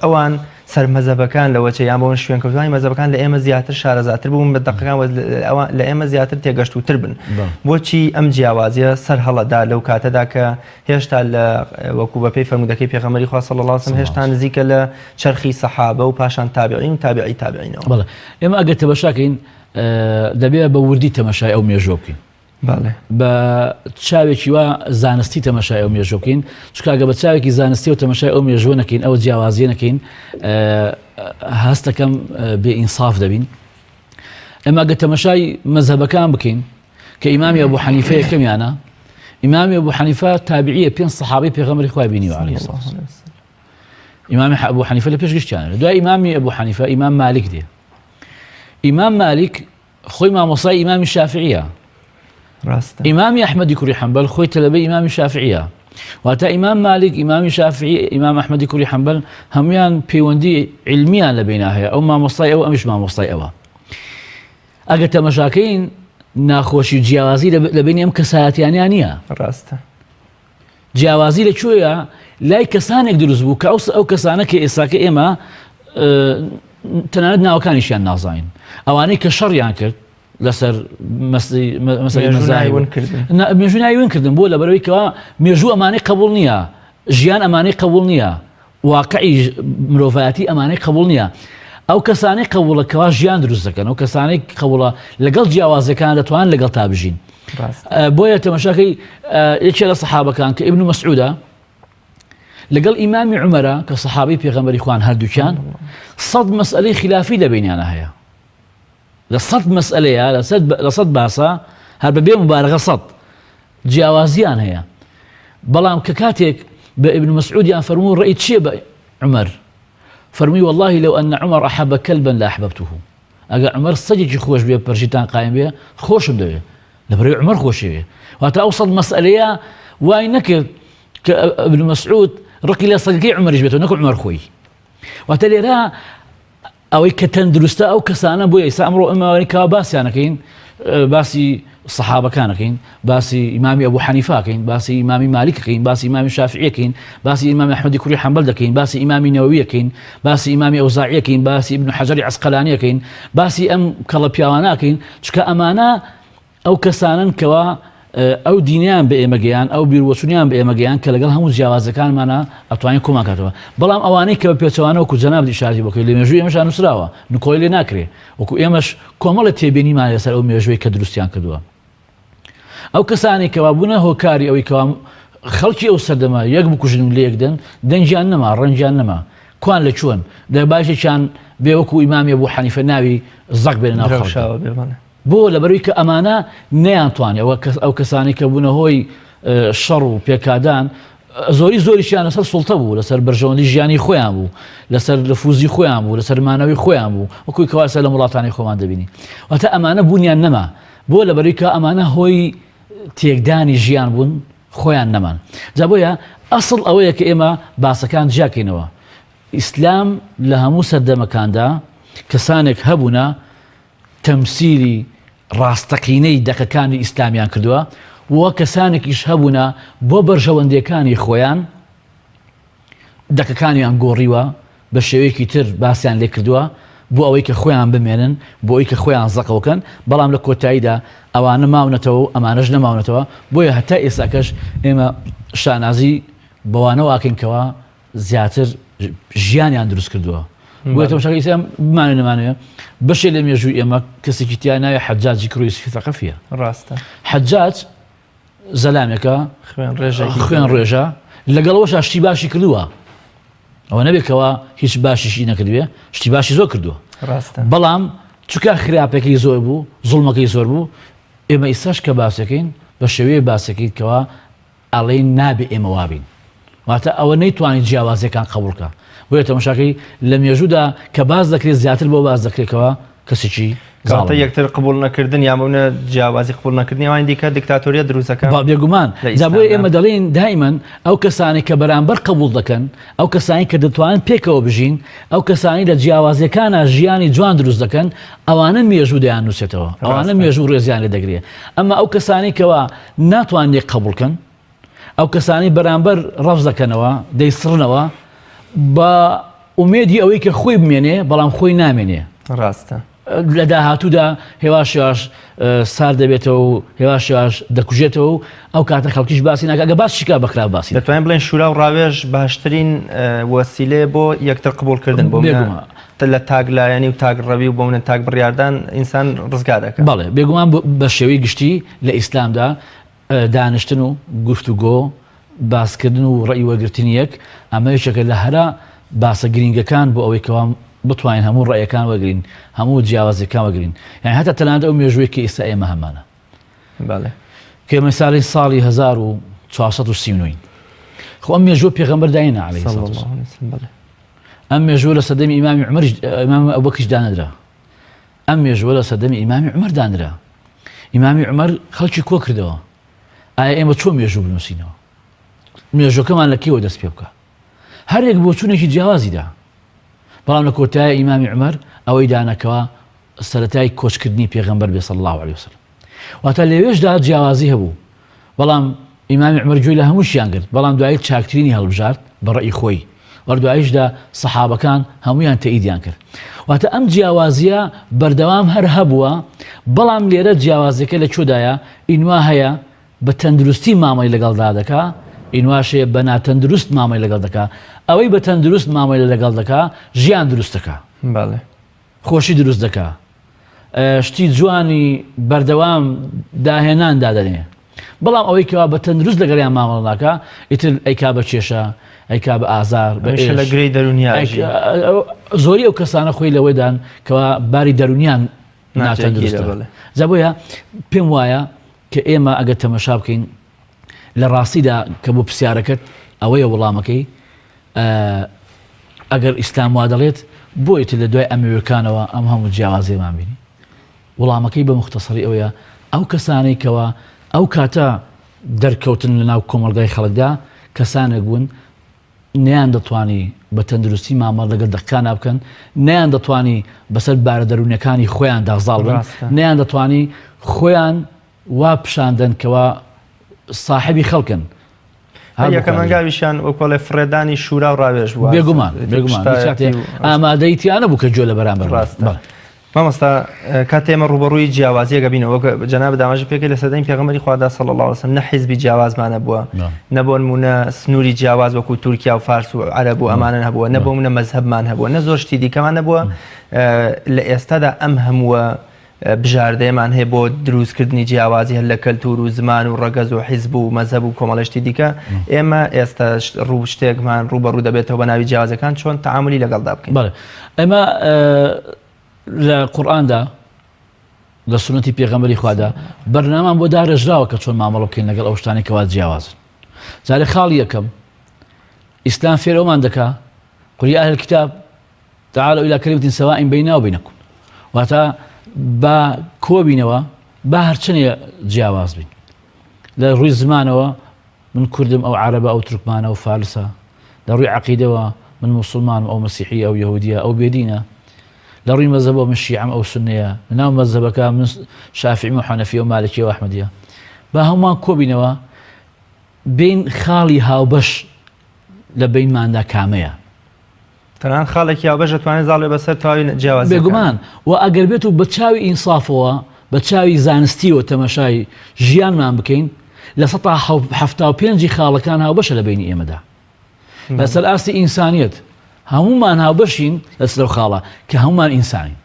ئەوان سەرمەزەبەکان لەوەچە یان بۆن شوێن کەوتوانی مەزەبەکان لە ئێمە زیاتر شارەزاتر بوون، بە دەقەکان لە ئێمە زیاتر تێگەشتوتر بن. بۆچی ئەم جیاوازیە سەر هەڵەدا لەو کاتەدا کە هێشتا لە وەکو بەپێی فەرمودەکەی پێغەمبەری خوا صلی الله علیه و سلم هێشتا نزیکە لە چەرخی سەحابە و پاشان تابعین و تابعینەوە. بەڵێ ئێمە ئەگەر تەماشاکەین دەبێت بە وردی تەماشای ئەو مێژوە بکەین، بە چاوێکی وا زانستی تەماشای ئەو مێژوە بکەین، چکاگە بە چاوێکی زانستی و تەماشای ئەو مێژوە نەکەین، ئەو جیاوازیە نەکەین، هەستەکەم بێئینساف دەبین. ئێمە ئەگەر تەماشای مەزهەبەکان بکەین کە ئیمامی ئەبوو حەنیفە یەکەمیانە، ئیمامی ئەبوو حەنیفە تابعیە 5 سەحابەی پێغەمبەری خوا بینیوە عەلەیهی السەلام. ئیمامی ئەبوو حەنیفە لە پێش گشتیانە. دوای ئیمامی ئەبوو حەنیفە ئیمام مالک دێ. ئیمام مالک خۆی مامۆستای ئیمامی شافعیە. ئیمامی ئەحمەدی کوڕی حەنبەل خۆی تەلەبەی ئیمامی شافعیە. واتە ئیمام مالک، ئیمامی شافعی، ئیمام ئەحمەدی کوڕی حەنبەل هەمویان پەیوەندی عیلمیان لە بینە هەیە، ئەو مامۆستای ئەو، ئەمیش مامۆستای ئەوە. ئەگەر تەماشاکەین ناخۆشی و جیاوازی لە بینی ئەم کەسایەتیانیان نییە. ڕاستە. جیاوازی لەکوێیە؟ لای کەسانێک دروست بوو کە ئەو کەسانە کە ئێستاکە ئێمە تەنانەت ناوەکانیشیان نازانین، ئەوانەی کە شەڕیان کرد لەسەر مێژوو نایوونکردن بۆ لەبەرەوەی کەوا مێژوو ئەمانەی قبول نییە، ژیان ئەمانەی قبول نییە، واقعی مرۆڤایەتی ئەمانەی قبول نییە. ئەو کەسانەی قبولە کەوا ژیان دروست دەکەن، ئەو کەسانەی قبولە لەگەڵ جیاوازەکان دەتوانن لەگەڵ تا بژین. بۆیە تەماشاکەی یەکێ لە سەحابەکان کە ئیبن مەسعودە لەگەڵ ئیمامی عومەرە کە سەحابەی پێغەمبەری خوان هەردووکیان 100 مەسئلەی خلافی لە بینیانە هەیە، لە 100 مەسئلەیە لە 100 باسە هەر بەبێ مبارەغە 100 جیاوازیان هەیە. بەڵام کە کاتێک بە ئیبن مەسعودیان فەرموو ڕێیت چییە بە عومەر؟ فەرمووی والله لو أن عمر أحب كلبا لأحببته. ئەگەر عومەر سەگێکی خۆش بێ پەرژیتان قایم بێ خۆشم دەوێ، لەبەرەوەی عومەر خۆشی بێ. واتە ئەو 100 مەسئلەیە وای نەکرد کە ئیبن مەسعود ڕقی لە سەگەکەی عومەریش بێتەوە، نەکو عومەر خۆی. واتە لێرە ئەوەی کە تەندروستە ئەو کەسانە بۆ ئێستا ئەمڕۆ ئەمەوەی باسییانەکەین باسی سەحابەکانەکەین باسی ئیمامی ئەبوو حەنیفاکەین باسی ئیمامی مالیکەکەین باسی ئیمامی شافعیەکەین باسی ئیمامی ئەحمەدی کوڕی حەنبەل دەکەین باسی ئیمامی نەوەویەکەین باسی ئیمامی ئەوزاعیەکەین باسی ئیبن حەجەری عەسقەلانیەکەین باسی ئەم کەڵە پیاوانەکەین چکە ئەمانە ئەو کەسانن کەوا ئەو دینیان بە ئێمەگەیان ئەو بیروەچوونیان بە ئێمەگەیان کە لەگەڵ هەموو جیاوازەکانمانە ئەتوانین کۆمان کاتەوە بەڵام ئەوانەی کە بە پێچەوانە وەکو جەناب ئیشاری بکەین لە مێژووی ئێمەشان نووسراوە نکۆی لێ ناکرێ وەکو ئێمەش کۆمەڵە تێبینیمان لەسەر ئەو مێژووی کە دروستیان کردووە ئەو کەسانی کەوا بوونە هۆکاری ئەوەی کەوا خەڵکی ئەو سەردەما یەک بکوژن لە یەکدەن دەنجیان نەما ڕەنجیان نەما کوان لە چۆن دە باشێکیان بێ وەکو ئیمامی ئەبوو حەنیفە ناوی زەق بێنە ناو خەڵکەوە بۆ لەبەروی کە ئەمانە نەیانتوانێت ئەو کەسانی کە بوونە هۆی شەڕ و پێکادان زۆریشیان لەسەر سوڵتە بوو لەسەر بەرژەوەندی ژیانی خۆیان بوو لەسەر لەفوزی خۆیان بوو لەسەر مانەوەی خۆیان بوو وەکوی کەواسە لە وڵاتانی خۆمان دەبینی واتە ئەمانە بوونیان نەما بۆ لەبەروی کە ئەمانە هۆی تێکدانی ژیان بوون خۆیان نەمان جا بۆیە ئەسڵ ئەوەیە کە ئێمە باسەکان جاکەینەوە ئیسلام لە هەموو سەردەمەکاندا کەسانێک هەبوونە تەمسیلی ڕاستەقینەی دەقەکانی ئیسلامیان کردووە وە کەسانێکیش هەبوونە بۆ بەرژەوەندەکانی خۆیان دەقەکانیان گۆڕیوە بە شێوەیەکی تر باسییان لێ کردووە بۆ ئەوەی کە خۆیان بمێنن بۆ ئەوەی کە خۆیان زەقەوەکەن بەڵام لە کۆتاییدا ئەوانە ماونەتەوە و ئەمانەش نەماونەتەوە بۆیە هەتا ئێستاکەش ئێمە شانازی بەوانە واکەینکەوە زیاتر ژیانیان دروست کردووە بۆیە تەماشاکە ئیسلام بمانێ نەمانەوێ بەشێ لە مێژووی ئێمە کەسێکی تیا ناوێ حەجاجی کوڕی یوسوفی ثەقەفیە ڕاستە حەجاج زەلامێکە خوێن ڕێژە لەگەڵەوەش شتی باشی کردووە ئەوە نەبێتەوە هیچ باشیشی نەکردوێ شتی باشی زۆر کردووە بەڵام چونکە خراپەکەی زۆر بوو زوڵمەکەی زۆر بوو ئێمە ئیساش کە باسەکەین بە شێوەیە باسەکەیتکەوە ئەڵێن نابێ ئێمە وابین واتە ئەوە نەیتوانین جیاوازیەکان قبولکە بۆیە تەماشاکەی لە مێژوودا کە باز دەکرێت زیاتر بۆ باز دەکرێتەوە کەسێکی کاتە یەکتر قبول نەکردن یامونە جیاوازی قبول نەکردنی ئەوان دیکە دیکتاتۆریە دروستەکە بێگومان جا بۆیە ئێمە دەڵێن دائیمەن ئەو کەسانی کە بەرامبەر قبول دەکەن ئەو کەسانی کە دەتوانن پێکەوە بژین ئەو کەسانی لە جیاوازیەکانە ژیانی جوان دروست دەکەن ئەوانە مێژوو دەیان نووسێتەوە ئەوانە مێژوو ڕێزیان لێ دەگرێت ئەمە ئەو کەسانی کەوا ناتوانێت قبولکەن ئەو کەسانی بەرامبەر ڕەفز دەکەنەوە دەیسڕنەوە بە ئومێدی ئەوەی کە خۆی بمێنێ بەڵام خۆی نامێنێ ڕاستە لە داهاتوودا هێواشیاش سار دەبێتەوە و هێواشیاش دەکوژێتەوە و ئەو کاتە خەڵکیش باسی ناکە ئەگە باس چیکار بەکرا باسی دەتوانین بڵێن شورا و ڕاوێژ باشترین وەسیلەیە بۆ یەکتر قبولکردن بۆ لە تاگلایەنی و تاگڕەوی و بۆ منە تاگ بڕیاردان ئینسان ڕزگار دەکات بەڵێ بێگومان بە شێوەی گشتی لە ئیسلامدا دانیشتن و گفتوگۆ باسکردن و ڕێی وەرگرتنی یەک ئەمە یەکێکە لە هەرا باسە گرینگەکان بۆ ئەوەی کەوا بتوانین هەموو ڕێیەکان وەگرین هەموو جیاوازەکان وەگرین یعنی هەتا تەنانەت ئەو مێژووی کە ئێستا ئێمە هەمانە کە مەساڵی ساڵی 1439 خۆ ئەم مێژووە پێغەمبەر داینە عەلەیهی سەڵاتو وەسەلام ئەم مێژووە لە سەردەمی ئیمامی ئەبوبەکریش دانرا ئەم مێژووە لە سەردەمی ئیمامی عومەر دانرا ئیمامی عومەر خەڵکی کۆ کردەوە ئایا ئێمە چۆن مێژوو بنووسینەوە مێژووەکەمان لە کێوە دەست پێ بکە هەرێک بۆ چوونێکی جیاوازیدا بەڵام لە کۆتایە ئیمامی عومەر ئەوەی دانەکەوە سەرەتای کۆچکردنی پێغەمبەر بێ صلی الله علیه وسلم واتە لەوێشدا جیاوازی هەبوو بەڵام ئیمامی عومەر گوێی لە هەمووشیان کرد بەڵام دوایی چاکترینی هەڵبژارد بە ڕێی خۆی وەردواییشدا سەحابەکان هەمویان تەئیدیان کرد واتە ئەم جیاوازیە بەردەوام هەر هەبووە بەڵام لێرە جیاوازیەکە لە چۆدایە ئینوا هەیە بە تەندروستی مامەی لەگەڵدا دەکا ئینواشەیە بە ناتەندروست مامەی لەگەڵ دەکا ئەوەی بە تەندروست مامەی لەگەڵ دەکا ژیان دروست دەکا خۆشی دروست دەکا شتی جوانی بەردەوام داهێنان دادەنێ بەڵام ئەوەی کەوا بە تەندروست لەگەڵیان مامەڵ ناکا ئیتر ئەیکا بە کێشە ئەیکا بە ئازار لە گرەی دەرونیا زۆری ئەو کەسانە خۆی لەوەیدان کەوا باری دەرونیان ناتەندروستە جا بۆیە پێم وایە کە ئێمە ئەگەر تەمەشا بکەین لە ڕاستیدا کە بۆ پرسیارەکەت ئەوەیە وەڵامەکەی ئەگەر ئیسلام وا دەڵێت بۆیت لە دوای ئەمریکانەوە ئەم هەموو جیاوازیەمان بینی وەڵامەکەی بە مختصری ئەوەیە ئەو کەسانەی کەوا ئەو کاتە دەرکەوتن لە ناو کۆمەڵگای خەڵکدا کەسانێک بوون نیان دەتوانی بە تەندروستی مامەڵ لەگەڵ دەقەکان بکەن، نیان دەتوانی بەسەر بارە دەروونەکانی خۆیان داغزاڵ بن، نیان دەتوانی خۆیان وا پیشاندن کەوا صاحبی خەڵکن. یەکەمەنگاویشیان وەکۆڵێ فرێدانی شورا و ڕاوێژ بووە. بێگومان ئامادەیەتیانە بوو کە جۆ لە بەرامبەر. مامۆستا کات ئێمە ڕوبەڕووی جیاوازیەکە بینەوە وەک جەناب دامەژی پێکەی لە سەردەمی پێغەمبەری خوادا صلی الله علیه وسلم نە حیزبی جیاوازمانە بووە، نە بۆ نمونە سنووری جیاواز وەکو تورکیا و فارس و عەرەب و ئەمانە هەبووە، نە بۆ نمونە مەزهەبمان هەبووە، نە زۆر شتی دیکەمان نەبووە. لە ئێستادا ئەم هەمووە بژاردەیەمان هەیە بۆ دروستکردنی جیاوازی هەر لە کەلتور و زمان و ڕەگەز و حیزب و مەزهەب و کۆمەڵێشتی دیکە. ئێمە ئێستا شتێکمان ڕوبەڕوو دەبێتەوە بە ناوی جیاوازەکان چۆن تەعاملی لەگەڵدا بکەین. ئێمە لە قورئاندا لە سنەتی پێغەمبەری خوادا بەرنامەمان بۆ داڕێژراوە کە چۆن مامەڵە بکەین لەگەڵ ئەو شتانی کەوا جیاوازن. جارێ خاڵی یەکەم ئیسلام فێرەوەمان دەکا قل يا أهل الكتاب تعالوا إلى كلمة سواء بيننا وبينكم، واتە بە کۆبینەوە با هەرچەنێ جیاواز بین لە ڕووی زمانەوە، من کوردم ئەو عەرەبە ئەو تورکمانە و فارسە، لە ڕووی عەقیدەوە من موسڵمانم ئەو مەسیحی ئەو یەهودیە ئەو بێدینە، لە ڕووی مەزهەبەوە من شیعەم ئەو سوننیە، لەناو مەزهەبەکە من شافعیم و حەنەفیە و مالکی و ئەحمەدیە. با هەمومان کۆبینەوە بین خاڵی هاوبەش لە بینماندا کامەیە. تەنان خاڵێکی هاوبەش دەتوانێت زاڵێ بەسەر تەواوی جیاوازی بێگومان، و ئەگەر بێت و بە چاوی ئینسافەوە بە چاوی زانستیەوە تەمەشای ژیانمان بکەین لە 175 خاڵەکان هاوبەشە لە بینی ئێمەدا. لەسەر ئاستی ئینسانیەت هەمومان هاوبەشین لەسەر خاڵە کە هەمومان ئینسانین.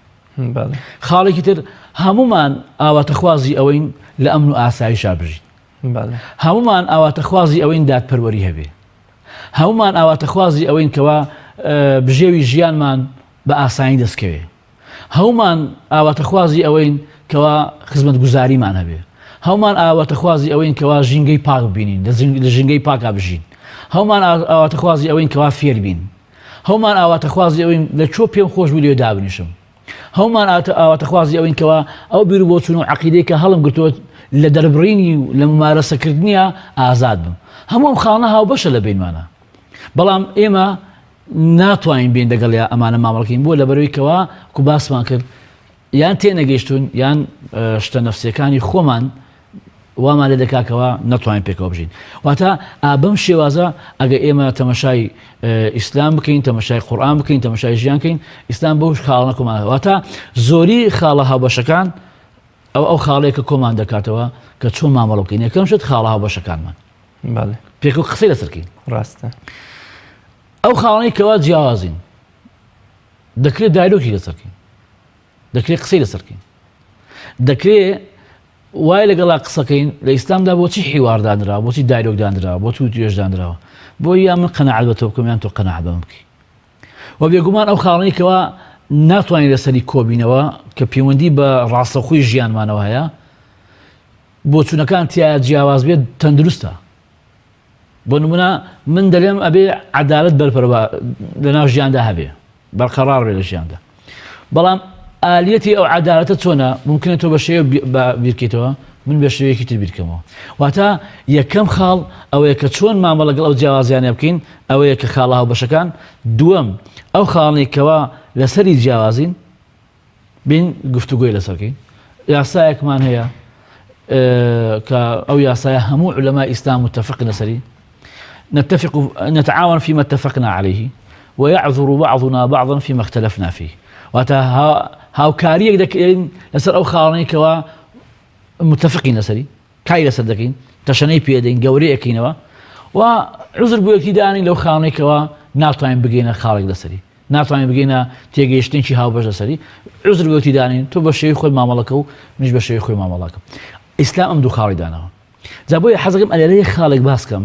خاڵێکی تر هەمومان ئاواتەخوازی ئەوەین لە ئەمن و ئاسایشا بژین، هەمومان ئاواتەخوازی ئەوەین دادپەروەری هەبێ، هەمومان ئاواتەخوازی ئەوەین کەوا بژێوی ژیانمان بە ئاسانی دەستکەوێ، هەمومان ئاواتەخوازی ئەوەین کەوا خزمەت گوزاریمان هەبێ، هەمومان ئاواتەخوازی ئەوەین کەوا ژینگەی پاک ببینین، لە ژینگەی پاکا بژین، هەمومان ئاواتەخوازی ئەوەین کەوا فێر بین، هەمومان ئاواتەخوازی ئەوەین لە چۆ پێم خۆش بوو لێ دابنیشم، هەمومان ئاواتەخوازی ئەوەین کەوا ئەو بیر و بۆچوون و عەقیدەی کە هەڵم گرتووە لە دەربڕینی و لە ممارەسەکردنیە ئازاد بم. هەموو ئەم خاڵانە هاوبەشە لە بینمانە، بەڵام ئێمە ناتوانین بین دەگەڵ ئەمانە مامەڵەکەین بۆ لەبەرەوەی کەوا کو باسمان کرد یان تێنەگەیشتون یان شتە نەفسیەکانی خۆمان وامان لێ دەکاکەوە نەتوانین پێکەوە بژین. واتە بەم شێوازە ئەگە ئێمە تەمەشای ئیسلام بکەین، تەمەشای قورئان بکەین، تەمەشای ژیان بکەین، ئیسلام بەو خاڵانە کۆمان. واتە زۆری خاڵە هاوبەشەکان ئەو خاڵەیە کە کۆمان دەکاتەوە کە چۆن مامەڵە بکەین. یەکەم شت خاڵە هاوبەشەکانمان پێک و قسەی لەسەرکەین. ڕاستە ئەو خاڵانەی کەوا جیاوازین دەکرێت دایلۆکی لەسەرکەین، دەکرێت قسەی لەسەرکەین، دەکرێت وای لەگەڵا قسەکەین. لە ئیسلامدا بۆچی حیواردانرا، بۆچی دایلۆگدانرا، بۆ تو توێژدانراوە، بۆ یا من قەنەعەت بە تۆ بکەم یان تۆ قەنەعەت بەم بکەی. و بێگومان ئەو خاڵانەی کەوا ناتوانین لەسەری کۆبینەوە کە پەیوەندی بە ڕاستەخووی ژیانمانەوە هەیە، بۆچوونەکان تیا جیاواز بێت تەندروستە. بۆ نمونە من دەڵێم ئەبێ عەدالەت بەرپەروا لەناو ژیاندا هەبێ، بەرقەرار بێ لە ژیاندا، بەڵام ئالیەتی ئەو عەدالەتە چۆنە؟ ممکنێت تۆ بە شێوە بیرکەیتەوە، من بە شێوەیەکی تر بیرکەمەوە. واتە یەکەم خاڵ ئەوەیە کە چۆن مامەڵە لەگەڵ ئەو جیاوازیانە بکەین، ئەوەیە کە خاڵە هاوبەشەکان. دووەم ئەو خاڵانەی کەوا لەسەری جیاوازین بین گفتوگۆی لەسەرکەین. یاسایەکمان هەیە کە ئەو یاسایە هەموو عولەمای ئیسلام متفقن لەسەری، نتعاون فيما اتفقنا عليه ويعذر بعضنا بعضا فيما اختلفنا فيه. واتە هاوکاریەک دەکەین لەسەر ئەو خاڵانەی کەوا متفقین لەسەری، کای لەسەر دەکەین، تەشەنەی پێدەین، گەورەی ئەکەینەوە و عوزر بۆ یەکتی دانین لەو خاڵانەی کەوا ناتوانین بگەینە خاڵێک لەسەری، ناتوانین بگەینە تێگەیشتنی هاوبەش لەسەری، عوزر بۆ یەکتی دانین، تۆ بە شێوەی خۆی مامەڵەکە و منیش بە شێوەی خۆی مامەڵەکەم. ئیسلام ئەم دوو خاڵی داناوە. جا بۆیە حەزەکەم ئەلێرە یەک خاڵێک باسکەم.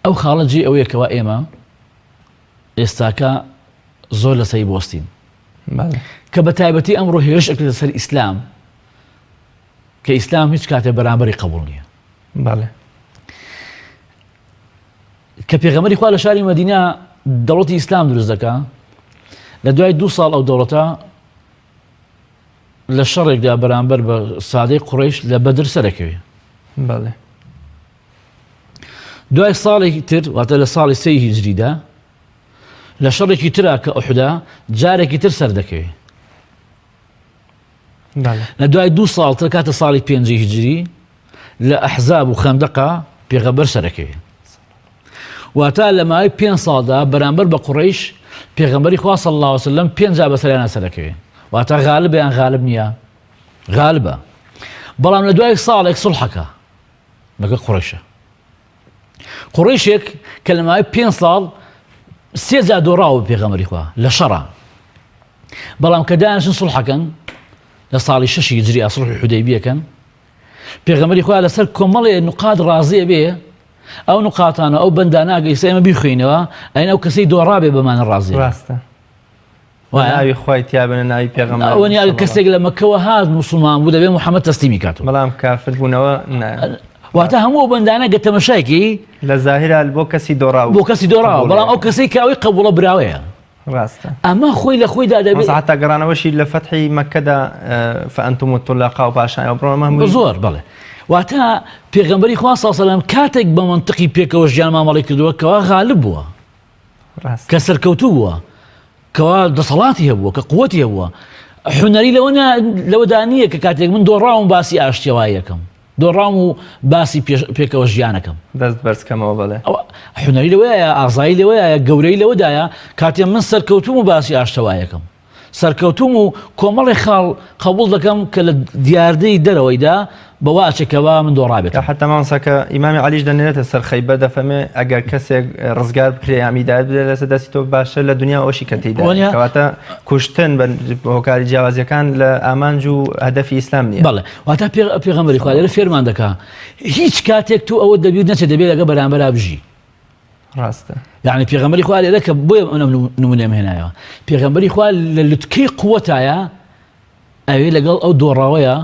ئەو خاڵە جێ ئەوەیە کەوا ئێمە ئێستاکە زۆر لەسەری بۆستین کە بە تایبەتی ئەمڕۆ هێرش ئەکرێتە سەر ئیسلام، کە ئیسلام هیچ کاتێ بەرامبەری قبوڵ نییە. کە پێغەمبەری خوا لە شاری مەدینە دەوڵەتی ئیسلام دروست دەکا، لە دوای 2 ساڵ ئەو دەوڵەتە لە شەڕێکدا بەرامبەر بە سادەی قوڕەیش لە بەدر سەرەکەوێ. دوای ساڵێکی تر واتە لە ساڵی 3 هیجریدا لە شەڕێکی ترا کە ئوحدا جارێکی تر سەر دەکەوێت لە دوای 2 ساڵ تر کاتە ساڵی 5 هیجری لە ئەحزاب و خەندەقا پێغەمبەر سەرەکەوێت واتە لە ماوەی 5 ساڵدا بەرامبەر بە قوڕەیش پێغەمبەری خوا صلی الله علیه و سلم 5 جا بەسەریانە سەرەکەوێت واتە غالبە یان غالب نییە غالبە بەڵام لە دوای ساڵێک سڵحەکە لەگەڵ قوڕەیشە قوڕیشێک کە لە ماوەی 5 ساڵ 3 جا دۆڕاوە پێغەمبەری خوا لە شەڕە بەڵام کە دانیشتن سڵحەکەن لە ساڵی 6 هیجری سڵحی حودەیبیەکەن پێغەمبەری خوا لەسەر کۆمەڵێ نقاط ڕازیە بێ ئەو نقاتانە ئەو بەندانە ئەگەیسە ئێمە بیخوێنەوە ئەین ئەو کەسەی دۆڕابێ بەمانە ڕازیە ڕاستە ناوی خۆی تیابنە ناوی پێغەمبەر ئەوە نیاگە کەسێک لە مەکەوە هات موسڵمان بوو دەبێت محەممەد تەسلیمی کاتەوە بەڵام کافر بوونەوە واتە هەموو بەندانە گە تەمەشایەکی لە زاهیرا بۆ کەسی دۆڕاوە بۆ کەسی دۆڕاوە بەڵام ئەو کەسەی کاوی قبوڵە براوەیە ڕاستە ئەمە خۆی لە خۆیدا دەبێت حتا گەڕانەوەشی لە فەتحی مەکەدا فەئەنتم الطلاقاء و پاشایەوە بڕۆمە زۆر بەڵێ واتە پێغەمبەری خوا صلی الله علیه و سلم کاتێک بە منطقی پێکەوە ژیان مامەڵی کردووە کەوا غالب بووە کە سەرکەوتوو بووە کەوا دەسەڵاتی هەبووە کە قووەتی هەبووە حونەری لەوەدا نییە کە کاتێک من دۆڕاوم باسی ئاشتیەواییەکەم دۆڕام و باسی پێکەوە ژیانەکەم دەست بەرزکەمەوە بڵێ حونەری لەوەیە ئازایی لەوەیە گەورەی لەوەدایە کاتێ من سەرکەوتوم و باسی ئاشتەوایەکەم سەرکەوتوم و کۆمەڵی خاڵ قبول دەکەم کە لە دیاردەی دەرەوەیدا بەواچێکەوە من دۆڕابێت حتا مامۆساکە ئیمامی عەلیش دەنێرێتە سەر خەیبەر دەفەرمێ ئەگەر کەسێک ڕزگار بکرێ ئامیدایەت بدرێت لەسەر دەستی تۆ باشە لە دنیا ئەوشی کە تێیدا کەواتە کوشتن بە هۆکاری جیاوازیەکان لە ئامانج و هەدەفی ئیسلام نییە بەڵێ واتە پێغەمبەری خوا لێرە فێرمان دەکا هیچ کاتێک تو ئەوە دەبێت نەچێت دەبێت لەگە بەرامبەر بژی ڕاستە یعنی پێغەمبەری خوا لێرە کە بۆیە نمونەم هێنایەوە پێغەمبەری خوا لە لوتکەی قووەتایە ئەوێ لەگەڵ ئەو دۆڕاوەیە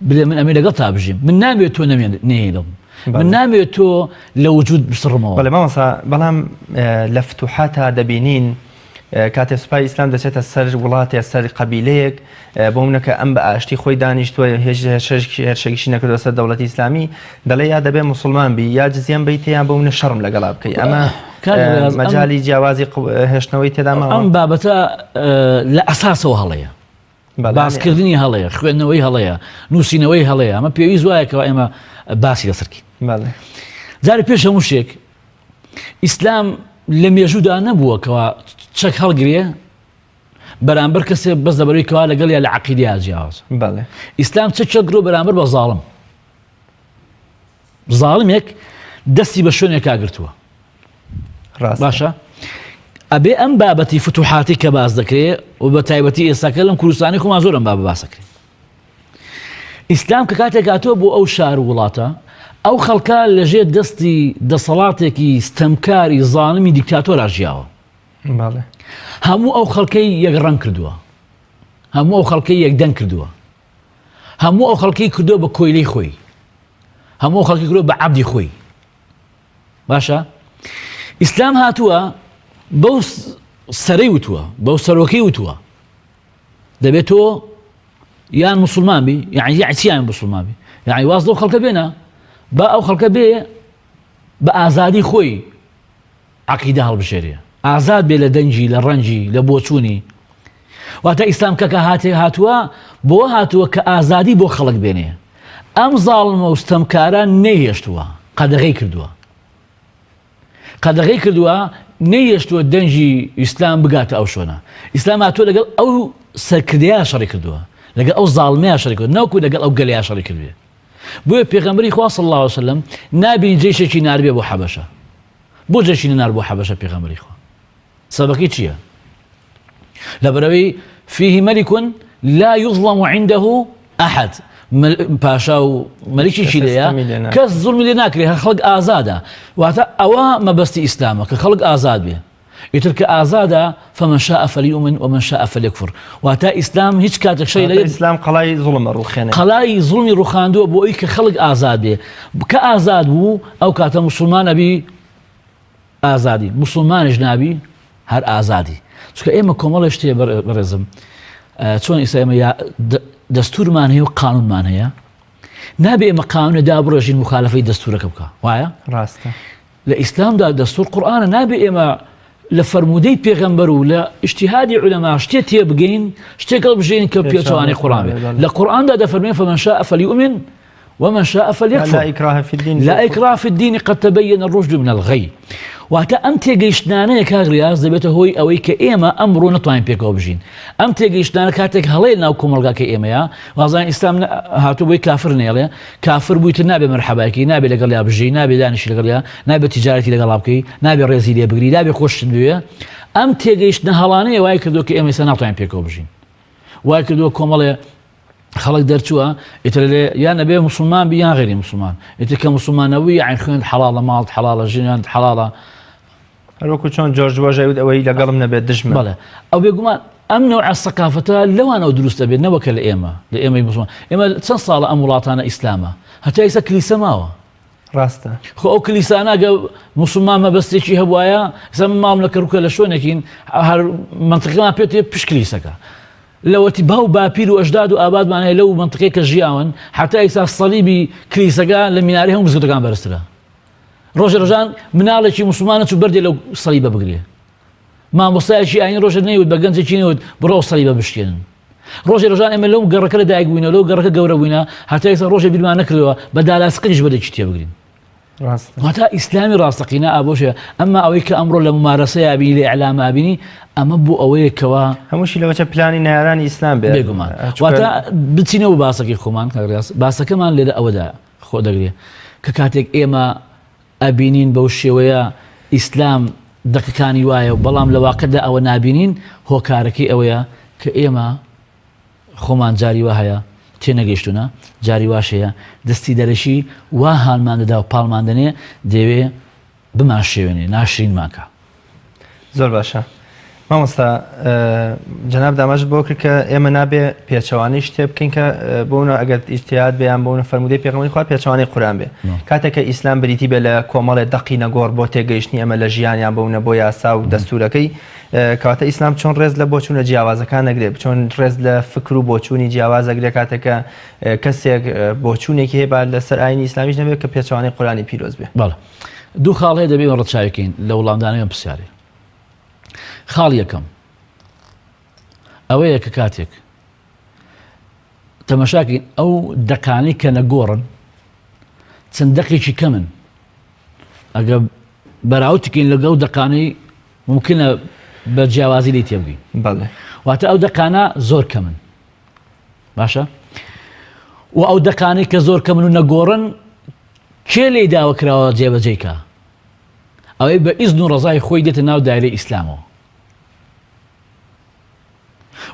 بڵێ من ئەمێ لەگەڵ تا بژیم من نامێت تۆ نێڵم من نامێت تۆ لە وجود بسڕمەوە بەڵێ مامۆستا بەڵام لە فتوحاتە دەبینین کاتێ سوپای ئیسلام دەچێتە سەر وڵاتێ سەر قەبیلەیەک بۆ منەکە ئەم بە ئاشتی خۆی دانیشتووە هێرشێکیشی نەکردوە سەر دەوڵەتی ئیسلامی دەڵێ یا دەبێت موسڵمان بی یا جزیان بیت یان بۆ منە شەڕم لەگەڵا بکەی ئەمە مەجالی جیاوازی هێشتنەوەی تێدا ماوە ئەم بابەتە لە ئەساسەوە هەڵەیە باسکردنی هەڵەیە خوێندنەوەی هەڵەیە نووسینەوەی هەڵەیە ئەمە پێویست وایەکەوە ئێمە باسی لەسەرکی جارێ پێش هەموو شتێک ئیسلام لە مێژوودا نەبووەکەوە چەک هەڵگرێ بەرامبەر کەسێ بەس دەبەرەوەی کەوا لەگەڵ یا لە عەقیدەیە جیاواز ئیسلام چ چەکرۆ بەرامبەر بە زاڵم زاڵمێک دەستی بە شوێنێک کاگرتووە باشە ئەبێ ئەم بابەتی فتوحاتی کە باز دەکرێت و بە تایبەتی ئێستاکە لەم کوردستانی خۆمان زۆرم بابە باسەکرێت ئیسلام کە کاتێک هاتووە بۆ ئەو شار و وڵاتە ئەو خەڵکە لەژێر دەستی دەسەڵاتێکی ستەمکاری زاڵمی دیکتاتۆرا ژیاوە هەموو ئەو خەڵکەی یەکڕەنگ کردووە هەموو ئەو خەڵکەی یەکدەنگ کردووە هەموو ئەو خەڵکەی کردووە بە کۆیلەی خۆی هەموو ئەو خەڵکی کردووە بە عەبدی خۆی باشە ئیسلام هاتووە بەو سەرەی وتووە بەو سەرۆکەی وتووە دەبێت تۆ یان موسڵمان بی یعنی یعچیان موسڵمان بی یعنی واز لەو خەڵکە بێنە با ئەو خەڵکە بێ بە ئازادی خۆی عەقیدە هەڵبژێرێ ئازاد بێ لە دەنجی لە ڕەنجی لە بۆچوونی واتە ئیسلام کە هاتووە بۆ هاتووە کە ئازادی بۆ خەڵک بێنێ ئەم زاڵمە و ستەمکاران نەیهێشتووە قەدەغەی کردووە نەیهێشتووە دەنجی ئیسلام بگاتە ئەو شوێنە ئیسلام هاتووە لەگەڵ ئەو سەرکردەیە شەڕی کردووە لەگەڵ ئەو زاڵمەیە شەڕی کردووە نەوەکو لەگەڵ ئەو گەلەیە شەڕی کردوێ بۆیە پێغەمبەری خوا صلی الله علیه و سلم نابینی جێشێکی ناربێ بۆ حەبەشە بۆ جێشی نار بۆ حەبەشە پێغەمبەری خوا سەبەکەی چییە لەبەرەوەی فيه ملك لا يظلم عنده أحد پاشا و مەلیکیشی لەیە کەس زوڵمی لێ ناکرێت خەڵک ئازادە واتە ئەوە مەبەستی ئیسلامە کە خەڵک ئازاد بێ ئیتر کە ئازادە فمن شاء فليؤمن ومن شاء فليكفر واتە ئیسلام هیچ کاتێک شەی لە ئیسلام قەڵای زوڵمە ڕوخێنێ قەڵای زوڵمی ڕوخاندووە بۆ ئەوەی کە خەڵک ئازاد بێ کە ئازاد بوو ئەو کاتە موسڵمان ئەبی ئازادی موسڵمانیش نابی هەر ئازادی چونکە ئێمە کۆمەڵی شتێ بەڕێزم چۆن ئێستا ئێمە دەستورمان هەیە و قانونمان هەیە نابێ ئێمە قانونە دابڕێژین مخالفەی دەستورەکە بکە وایە ڕاستە لە ئیسلامدا دەستور قورئانە نابێ ئێمە لە فەرمودەی پێغەمبەر و لە ئیجتیهادی عولەما شتێ تێبگەین شتێک هەڵبژێین کە پێچەوانەی قورئان بێت لە قورئاندا دەفەرمێن فمن شاء فليؤمن ومن شاء فليكفر لا إكراه في الدين لا إكراه في الدين قد تبين الرشد من الغي واتە ئەم تێگەیشتانەیە کاغریاز دەبێتە هۆی ئەوەی کە ئێمە ئەمڕۆ نەتوانین پێکەوە بژین ئەم تێگەیشتانە کاتێک هەڵەیە ناو کۆمەڵگاکە ئێمەیە وازانین ئیسلام هاتوو بۆی کافر نێڵێ کافر بوویتر نابێ مەرحەبایکی نابێ لەگەڵ یا بژی نابێ دانیشی لەگەڵ یا نابێ تیجارەتی لەگەڵا بکەی نابێ ڕێزی لێ بگری نابێ خۆشتن بوێ ئەم تێگەیشتنە هەڵانەیە وای کردو کە ئێمە ئێستا ناتوانین پێکەوە بژین وای کردووە کۆمەڵێ خەڵک دەرچووە ئیتر لێ یان نەبێ موسڵمان بی یان غێری موسڵمان ئیتر کە موسڵمانەوەی یان خوێن حەڵاڵە ماڵت حەڵاڵە ژینیان حەڵاڵە هەروەکو چۆن جۆرج بۆژەوت ئەوەی لەگەڵم نەبێت دژمن بەڵێ ئەو بێگومان ئەم نەوعە سەقافەتە لەوانەوە دروستە بێت نەوەکە لە ئێمە لە ئێمەی موسڵمان ئێمە چەند ساڵە ئەم وڵاتانە ئیسلامە هەتا ئێستا کلیسە ماوە ڕاستە خۆ ئەو کلیسانە گە موسڵمان مەبەستێکی هەبوایە ئێستا من ماڵم لە کەروکە لە شوێنێکین هەر منتیقەمان پێوتێ پشت کلیسەکە لەوەتی باو باپیر و ئەژداد و ئابادمان هەیە لەو منتیقەی کە ژیاون هەتا ئێستا سەلیبی کلیسەکە لە مینارەی هەموو مزگەوتەکان بەرزترە ڕۆژە ڕۆژان مناڵێکی موسڵمانە چوو بەردێ لەو سەلیبە بگرێ مامۆستایەکی ئاین ڕۆژە نەیوت بە گەنجێکی نەوت بڕۆ سەلیبە بشکێنن ڕۆژێ ڕۆژان ئێمە لەو گەڕەکە لەدایک بووینەوە لەو گەڕەکە گەورە بووینە هەتا ئێستا ڕۆژێ بیرمان نەکردەوە بە دالاسقیش بەدەچی تێبگرین هەتا ئیسلامی ڕاستەقینە ئابۆشە ئەمما ئەوەی کە ئەمڕۆ لە ممارەسەیە بینی لە ئیعلامە بینی ئەمە بوو ئەوەیەکەوە هەمووشی لەوەچە پلانی نایارانی ئیسلام بێت بێگومان واتە بچینەوە باسەکەی خۆمان باسەکەمان لێرە ئەوەدا خۆ دەگرێت کە کاتێک ئێمە ئەبینین بەو شێوەیە ئیسلام دەقەکانی وایە و بەڵام لە واقعدا ئەوە نابینین هۆکارەکەی ئەوەیە کە ئێمە خۆمان جاری وا هەیە تێنەگەیشتونە جاری واشەیە دەستی دەرەشی وا هاانماندەدا و پاڵماندنێ دەوێ بمان شێوێنێ ناشرین ماکە زۆر باشە مامۆستا جەناب داماژ بۆ کرد کە ئێمە نابێ پێچەوانەی شتێ بکەین کە بۆونە ئەگەر ئیجتیهاد بێیان بۆونە فەرمودەی پێغەمبەری خوا پێچەوانەی قورئان بێ کاتێک کە ئیسلام بریتی بێ لە کۆمەڵێ دەقی نەگۆڕ بۆ تێگەیشتنی ئەمە لە ژیانیان بۆونە بۆ یاسا و دەستورەکەی کەواتە ئیسلام چۆن ڕێز لە بۆچوونە جیاوازەکان نەگرێت چۆن ڕێز لە فکر و بۆچوونی جیاوازەگرێت کاتێکە کەسێک بۆچوونێکی هەیە لەسەر ئاینی ئیسلامیش نەبێت کە پێچەوانەی قورئانی پیرۆز بێ بەڵێ دوو خاڵ هەیە دەبێت ڕەچاوێکین لە وڵامدانەوەی پرسیارێ خاڵ یەکەم ئەوەیە کە کاتێک تەمەشاکەین ئەو دەقانەی کە نەگۆڕن چەند دەقێکی کەمن ئەگە بەراوتکەین لەگەڵ دەقانەی ممکنە بە جیاوازی لی تێبگەین بەڵێ واتە ئەو دەقانە زۆر کەمن باشە و ئەو دەقانەی کە زۆر کەمن و نەگۆڕن کێ لێی داوە کراوە جێبەجێیکە ئەوەی بە ئیزن و ڕەزای خۆی دێتە ناو دایرەی ئیسلامەوە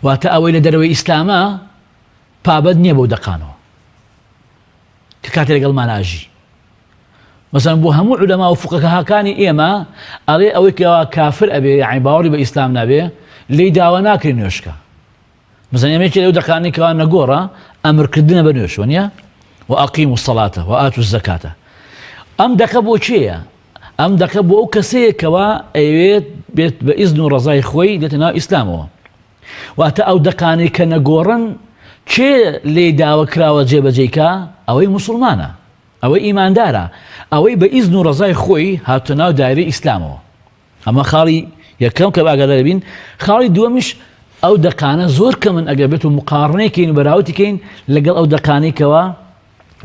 واتە ئەوەی لە دەرەوەی ئیسلامە پابەت نییە بەو دەقانەوە کە کاتێ لەگەڵمان ئاژی مەسەڵەن بۆ هەموو عولەما و فوقەهاکانی ئێمە ئەڵێ ئەوەی کەوا کافر ئەبێ یعنی باوەڕی بە ئیسلام نابێ لێی داوا ناکرێ نوێشکە مەسەڵەن ئێمەیەکی لەو دەقانەی کەوا نەگۆڕە ئەمرکردنە بە نوێش وەنیە وأقيموا الصلاة وآتوا الزكاة ئەم دەقە بۆ چێیە ئەم دەقە بۆ ئەو کەسەیەکەوە ئەوێت بێت بە ئیزن و ڕەزای خۆی دێتە ناو ئیسلامەوە واتە ئەو دەقانەی کە نەگۆڕن چێ لێی داوە کراوە جێبەجێیکە ئەوەی موسڵمانە ئەوەی ئیماندارە ئەوەی بە ئیزن و ڕەزای خۆی هاتووە ناو دایرەی ئیسلامەوە ئەمە خاڵی یەکەم کە ئاگادار بین خاڵی دووەمیش ئەو دەقانە زۆر کەمن ئەگەر بێت و مقارنەیەکەین و بەراوتیکەین لەگەڵ ئەو دەقانەیەکەوە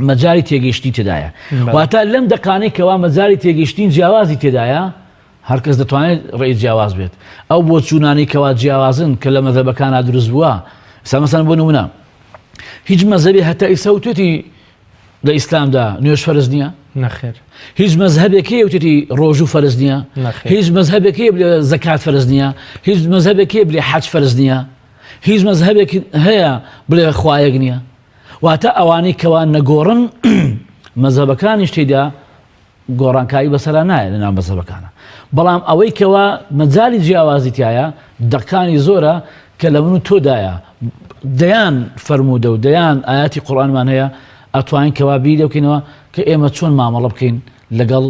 مەجاری تێگەیشتی تێدایە واتە لەم دەقانەیەکەوە مەجاری تێگەیشتین جیاوازی تێدایە هەرکەس دەتوانێت ڕێی جیاواز بێت ئەو بۆ چوونانی کەوا جیاوازن کە لە مەذهبەکانە دروست بووە مەسەڵەن بۆ نمونە هیچ مەذهبێ هەتا ئێستا وتێتی لە ئیسلامدا نوێژ فەرز نییە نەخێر هیچ مەذهبێکی وتێتی ڕۆژوو فەرز نییە هیچ مەذهبێکی بڵێ زەکات فەرز نییە هیچ مەذهبێکی بڵێ حەج فەرز نییە هیچ مەذهبێک هەیە بڵێ خوایەک نییە واتە ئەوانەی کەوا نەگۆڕن مەذهبەکانیش تێدا گۆڕانکاری بەسەرا نایە لەناو مەذهبەکانە بەڵام ئەوەی کەوا مەجای جیاوازی تایە دەقانی زۆرە کە لە من و تۆدایە دەیان فەرموودە و دەیان ئاياتی قورئانمان هەیە ئەتوانین کەوا بیر دەکەینەوە کە ئێمە چۆن مامەڵە بکەین لەگەڵ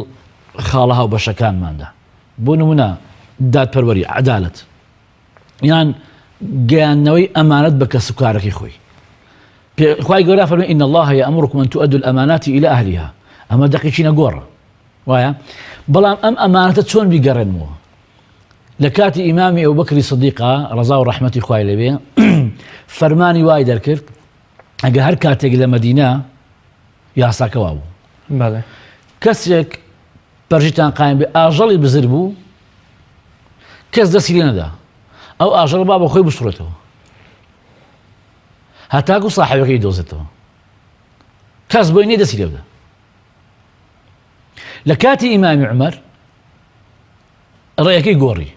خاڵە هاوبەشەکانماندا بۆ نمونە دادپەروەری عەدالەت یان گەیاندنەوەی ئەمانەت بە کەسب و کارەکەی خۆی خواهي قولا فرمي إن الله يأمركم أن تؤدوا الأمانات إلى أهلها أما دقيقين قورة وايا بلام أمانة تشون بيقرنمو لكاتي إمامي أبو بكر صديقة رضا ورحمة خواهي لبيه فرماني واي دركرت أجا هر كاتيك لمدينة ياسا كوابو بله كسيك برجتان قايم بأجل بزربو كس دسيلين دا أو أجل بابا خوي بصورته هتاكو صاحبك يدوزته كس بويني دسيلين دا لكاتي إمام عمر رأيكي قوري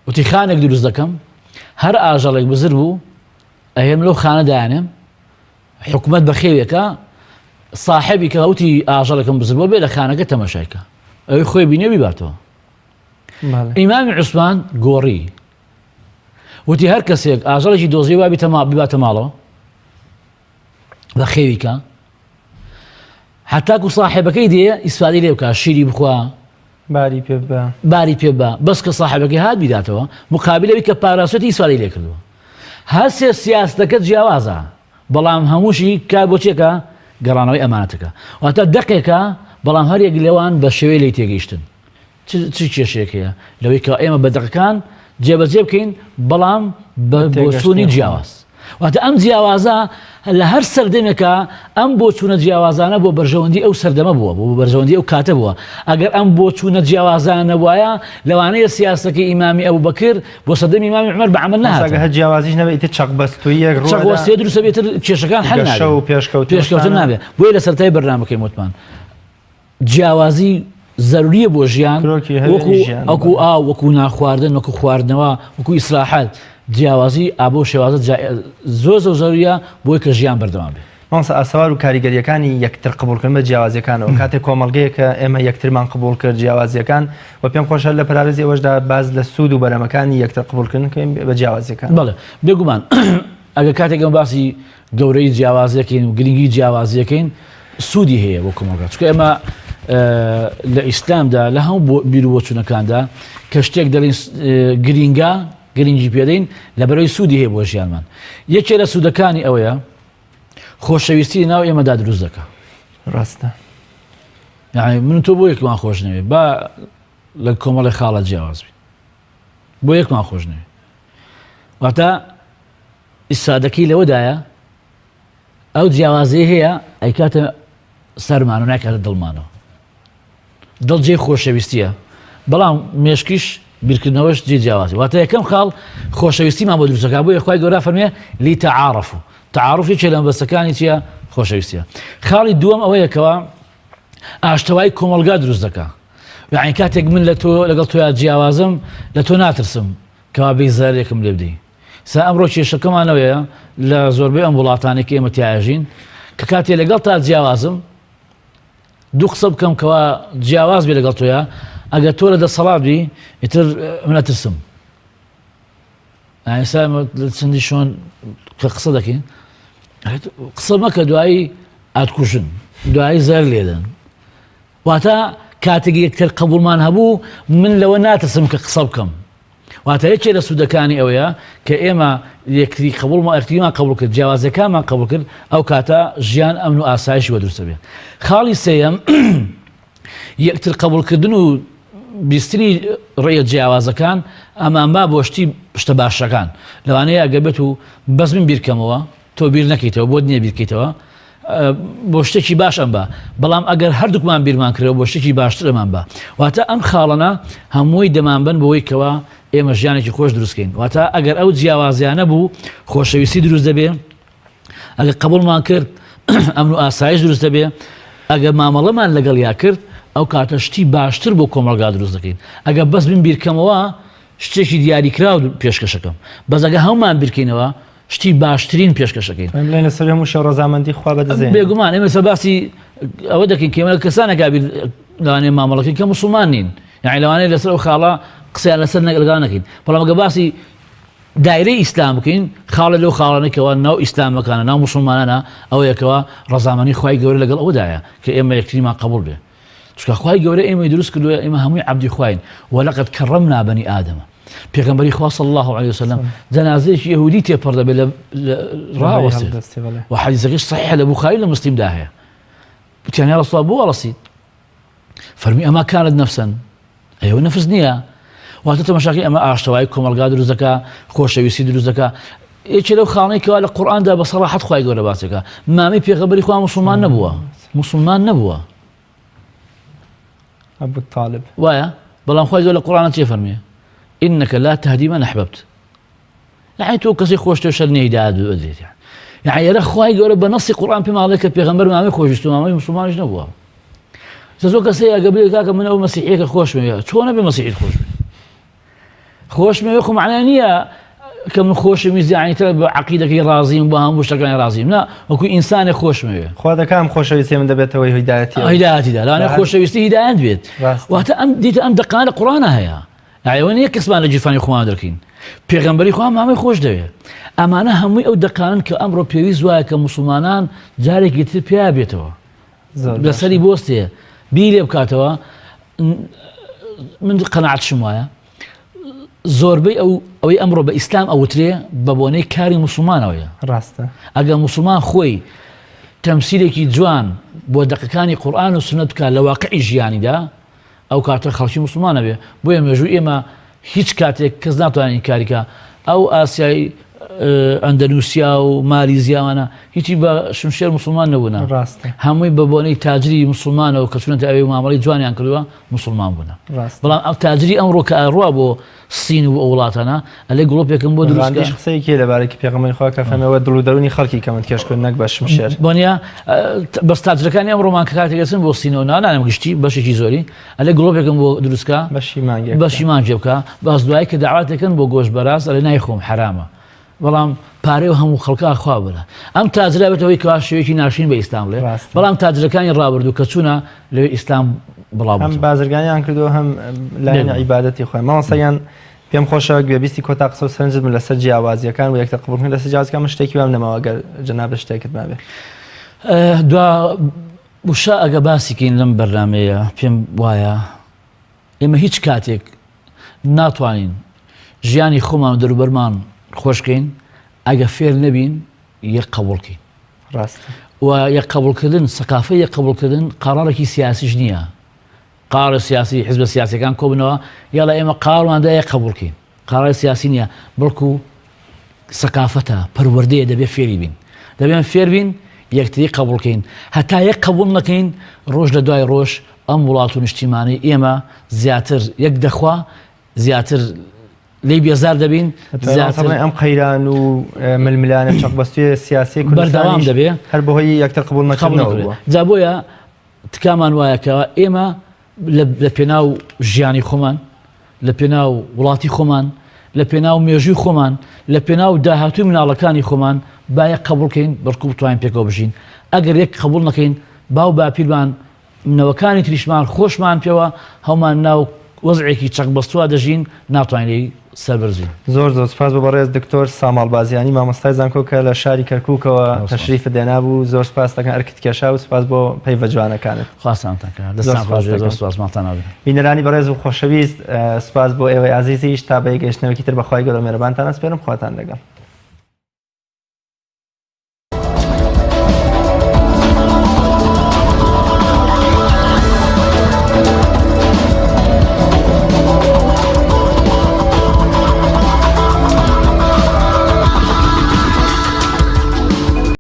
وتخانك دروز دكم هر أجلك بزربو أهم لو خانة دانم حكومات بخيرك صاحبك وتي أجلكم بزربو بيلا خانك تمشيك أي خوي بيني بيباتو إمام عثمان قوري وتي هر كسيك أجلك دوزي بيبات مالو بخيرك حتى كو صاحبك يدي استفادي ليك شيري بخوا باري بيبا بس كصاحبك هاد بداته مقابله بك باراسوتي استفادي ليك هسه سياستك جوازها بلام هموشي كابوتشيكا قرانوي امانتك وانت دقيقه بلام هر يقلوان بشوي لي تيجيشتن تشي شيكيا لو يكا ايما بدقكان جيبكين بلام بوسوني جواز وانت ام جوازا لهر سردمك ام بوچونه جیاوازانه بو برژوندی او سردمه بو برژوندی او کاتبوه اگر ام بوچونه جیاوازانه وایا لوانه سیاست امام ابو بکر بو سردم امام عمر بعمل نه هذا جیاوازیش نبیت چق بستویه رو چق وسید رو سبیت چشکان حل نه شو پیشکوت نه بو الى سرتای برنامج مطمئن جیاوازی ضروریه بو ژیان وکو ناخواردن وکو خواردنەوە وکو ئیسراحات جیاوازی ئابۆ شێوازە زۆر ضروریە بۆی کە ژیان بەردەوام بێت. مامۆستا ئاسەوار و کاریگەریەکانی یەکتر قبولکردن بە جیاوازیەکانەوە کاتێک کۆمەڵگەیەکە ئێمە یەکترمان قبول کرد جیاوازیەکان و پێم خۆشە لە پەرارەزی ئەوەشدا باز لە سوود و بەرەمەکانی یەکتر قبولکردن بە جیاوازیەکان. بەڵێ بێگومان ئەگەر کاتێک ئەمە باسی گەورەی جیاوازیەکەین و گرنگی جیاوازیەکەین سوودی هەیە بۆ کۆمەڵگە چونکە ئێمە لە ئیسلامدا لە هەموو بیرروبۆچوونەکاندا کە شتێک دەڵێن گرنگی پێدەین لەبەرەوەی سوودی هەیە بۆ ژیانمان. یەکێ لە سوودەکانی ئەوەیە خۆشەویستی ناو ئێمەدا دروست دەکات. ڕاستە. یعنی من تۆ بۆ یەکمان خۆش نەوێ با لە کۆمەڵی خاڵە جیاواز بین بۆ یەکمان خۆش نەوێ واتە ئیسادەکەی لەوەدایە ئەو جیاوازەیە هەیە ئەیکاتە سەرمان و ناکاتە دڵمانەوە. دڵجێ خۆشەویستیە بەڵام مێشکیش بیرکردنەوەش جێ جیاوازی واتە یەکەم خاڵ خۆشەویستیمان بۆ دروستەکە بۆ یەخوای گەورە فەرمێ لی تەعارەفو تعارف یەکێ لە مەبەستەکانی چییە خۆشەویستیە. خاڵی دووەم ئەوەیەکەوە ئاشتەوای کۆمەڵگا دروست دەکات. یعنی کاتێک من لە تۆ لەگەڵ تۆ جیاوازم لە تۆ ناترسم کەوا بێ زارێکم لێ بدەی. سا ئەمڕۆ کێشەکەمانەوەیە لە زۆربەی ئەم وڵاتانێک کە ئێمە تیاژین کە کاتێ لەگەڵ تا جیاوازم دوو قسە بکەم کەوا جیاواز بێ لەگەڵ تۆیە ئەگەر تۆ لە دەسەڵات بی ئیتر من ئەترسم. ئێستا چەندی شۆن کە قسە دەکەین قسە مەکە دوایی ئاتکوژن دوایی زەر لێدەن واتە کاتێک یەکتر قبوڵمان هەبوو من لەوە ناترسم کە قسە بکەم. واتە یەکێ لە سوودەکانی ئەوەیە کە ئێمە یەکتری قبوڵمان ئەرتیمان قبول کرد جیاوازەکانمان قبول کرد ئەو کاتە ژیان ئەمن و ئاسایشی وە دروستە بێت. خاڵی سێیەم یەکتر قبولکردن و بیستنی ڕێیە جیاوازەکان ئەمان با بۆ شتە باشەکان لەوانەیە ئەگە بێت و بەس من بیرکەمەوە تۆ بیر نەکەیتەوە بۆ نییە بیرکەیتەوە بۆ شتێکی باشم بە بەڵام ئەگەر هەردووکمان بیرمان کرەوە بۆ شتێکی باشترمان بە واتە ئەم خاڵەنە هەمووی دەمانبن بەوەی کەوە ئێمە ژیانێکی خۆش دروستکەین واتە ئەگەر ئەو جیاوازیانە بوو خۆشەویستی دروست دەبێ ئەگەر قبوڵمان کرد ئەمن و ئاسایش دروست دەبێ ئەگەر مامەڵەمان لەگەڵ یا کرد ئەو کاتە شتی باشتر بۆ کۆمەڵگا دروست دەکەین. ئەگەر بەس من بیرکەمەوە شتێکی دیاریکرا و پێشکەشەکەم بەس ئەگە هەمومان بیرکەینەوە شتی باشترین پێشکەشەکەین. لە سەر هەموو شەو ڕەزامەندی خوا بەدەستێن بێگومان ئێمە سەر باسی ئەوە دەکەین کە ئێمە کەسانێکا بیر لەوانەیە مامەڵەکەین کە موسڵمان نین یعنی لەوانەیە لەسەر ئەو خاڵە قسەیان لەسەر لەگەڵ نەکەین بەڵام ئەگە باسی دایرەی ئیسلام بکەین خاڵە لەو خاڵانێکەوە ناو ئیسلامەکانە ناو موسڵمانانە ئەوەیەکەوە ڕەزامەندی خوای گەورە لەگەڵ ئەوەدایە کە ئێمە یەکتریمان قبول بێ چونکە خوای گەورە ئێمەی دروست کردووە ئێمە هەمووی عەبدی خواین وەلەقەد کەڕەمنا بەنی ئادەمە پێغەمبەری خوا صلی الله عليه وسلم جەنازەیەکی یەهودی تێپەڕ دەبێت لە ڕاوەستێت و حەدیثەکەش صحیحە لە بوخاری لە مسلمدا هەیە وتیان یا رەسوڵ بۆ وەڕەسیت فەرمی ئەما کانت نەفسەن ئەوە نەفس نییە واتە تەماشاکەی ئەمە ئاشتەوایی کۆمەلگا دروست دەکا خۆشەویستی دروست دەکا یەکێ لەو خاڵەی کەوا لە قورئاندا بە سەراحەت خوای گەورە باسەکە مامی پێغەمبەری خوا مسلمان نەبووە أبو طالب وایە بەڵام خوای گەورە لە قورئانە چێ فەرمیێ إنك لا تهدي من أحببت يعني تو كسي خوش توشل هداية وديت يعني يا خوای گەورە بنص قرآن بما عليك پیغمبر مامی خوشت و مامی مسلمانش نبووە زۆر کەسەیە قبل کاکە من ئەو مەسیحیەکە خۆش مێ چۆن نەبێ مەسیحیت خۆش مێ خۆ معناه نییە کە من خۆشەویست یعنی تر بە عەقیدەکەی رازیم بە هەموو شتەکانی رازیم نا وەکو ئینسانێک خۆش مێ خوا دەکەم خۆشەویستی من دەبێتەوەی هیدایەتیدا لەوانەیە خۆشەویستی هیدایەت بێت واتە ئەم دیتە ئەم دقانە لە قورئانە هەیە ئەوە نییە کەسمان لە جیرفانی خۆمان دەرکەین پێغەمبەری خوا مامی خۆش دەوێت ئەمانە هەمووی ئەو دقانن کە ئەمڕۆ پێویست وایە کە مسلمانان جارێکی تر پێیا بێتەوە لەسەری بۆستێ بیر لێ بکاتەوە من قەناعەتشم وایە زۆربەی ئەوەی ئەمڕۆ بە ئیسلام ئەوترێ بە بۆنەی کاری مسلمانەوەیە ڕاستە ئەگەر مسلمان خۆی تەمسیلێکی جوان بۆ دقەکانی قورئان و سنت بکات لە واقعی ژیانیدا ئەو کاتە خەڵکی مسلمانە بێ بۆیە مێژووی ئێمە هیچ کاتێک کەس ناتوانین کاریکە ئەو ئاسیایی ئەندەنوسیا و مالیزیاوانە هیچی بە شمشێر مسلمان نەبوونە هەمووی بە بۆنەی تاجری مسلمانەوە کە چونەتە ئەوێ مامەڵەی جوانیان کردووە مسلمان بوونە بەڵام ئەو تاجری ئەمڕۆ کە ئەڕوا بۆ سین و ئەو وڵاتانە ئەلێ گڵۆپێکم بۆ دروست قسەیەکی لەبارەی پێغەمبەری خوا کە فەرمێوە دڵ و دەرونی خەڵکی کەمت کێشکردن نەک بە شمشێر بۆنیە بەس تاجرەکانی ئەمڕۆمان کە کاتێکەچن بۆ سینەوە نانانم گشتی بەشێکی زۆری ئەلێ گڵۆپێکم بۆ دروستکە بەشی مانگێ بکە باس دوایی کە داواتێکن بۆ گۆشت بەراز ئەلێ نایخۆم حرامە بەڵام پارەی و هەموو خەڵکا خوا بڵە ئەم تاجرا بێتەوەی کەوا شێوەیەکی ناشرین بە ئیسلام لێ بەڵام تاجرەکانی ڕابردوو کە چوونە لەوێ ئیسلام بڵاو هەم بازرگانیان کردو هەم لایەنی عیبادەتی خۆیان مامۆستایان پێم خۆشە گوێبیستی کۆتا قسە و سەرنجت من لەسەر جیاوازیەکان و یەکتە قبولکردن لەسەر جیاوازەکان من شتێکی وام نەماوە ئەگەر جەناب شتێکت مابێ دوا وشا ئەگە باسیکەین لەم بەرنامەیە پێم وایە ئێمە هیچ کاتێک ناتوانین ژیانی خۆمان و دەروبەرمان خۆشکەین ئەگە فێر نەبین یەک قبولکەین و یەک قبولکردن سەقافەی یەک قبولکردن قەرارێکی سیاسیش نییە قارە سیاسی حزب سیاسیەکان کۆبنەوە یاڵە ئێمە قاڕماندا یەک قبولکەین قەراری سیاسی نییە بەڵکو سەقافەتە پەروەردەیە دەبێت فێری بین دەبێن فێر بین یەکتری قبولکەین هەتا یەک قبول نەکەین ڕۆژ لە دوای ڕۆژ ئەم وڵات و نیشتیمانی ئێمە زیاتر یەک دەخوا زیاتر لی بێزار دەبین ئەم قەیران و ململانە چەقبەستوی سیاسی بەردەوام دەبێ هەر بەهۆی یەکتر قبول نەکردنەوە جا بۆیە تکامان وایەکەوە ئێمە لە پێناو ژیانی خۆمان لە پێناو وڵاتی خۆمان لە پێناو مێژووی خۆمان لە پێناو داهاتووی مناڵەکانی خۆمان با یەک قبولکەین بەڵکو بتوانین پێکەوە بژین ئەگەر یەک قبول نەکەین باو باپیرمان منەوەکانی تریشمان خۆشمان پێوە هەومان ناو وەزعێکی چەقبەستووە دەژین ناتوانین سەربەرزین زۆر سپاس بۆ بەڕێز دکتۆر ساماڵ بازیانی مامۆستای زانکۆ کە لە شاری کەرکووکەوە تەشریفت دێنابوو زۆر سپاس دەکەن ئەرکت کێشا و سپاس بۆ پەیوە جوانەکانت بینەرانی بەڕێز و خۆشەویست سپاس بۆ ئێوەی عەزیزیش تا بە یەکگەشتنەوەکی تر بەخوای گەورە مێرەبانتان ئەسپێرم خواتان لەگەڵ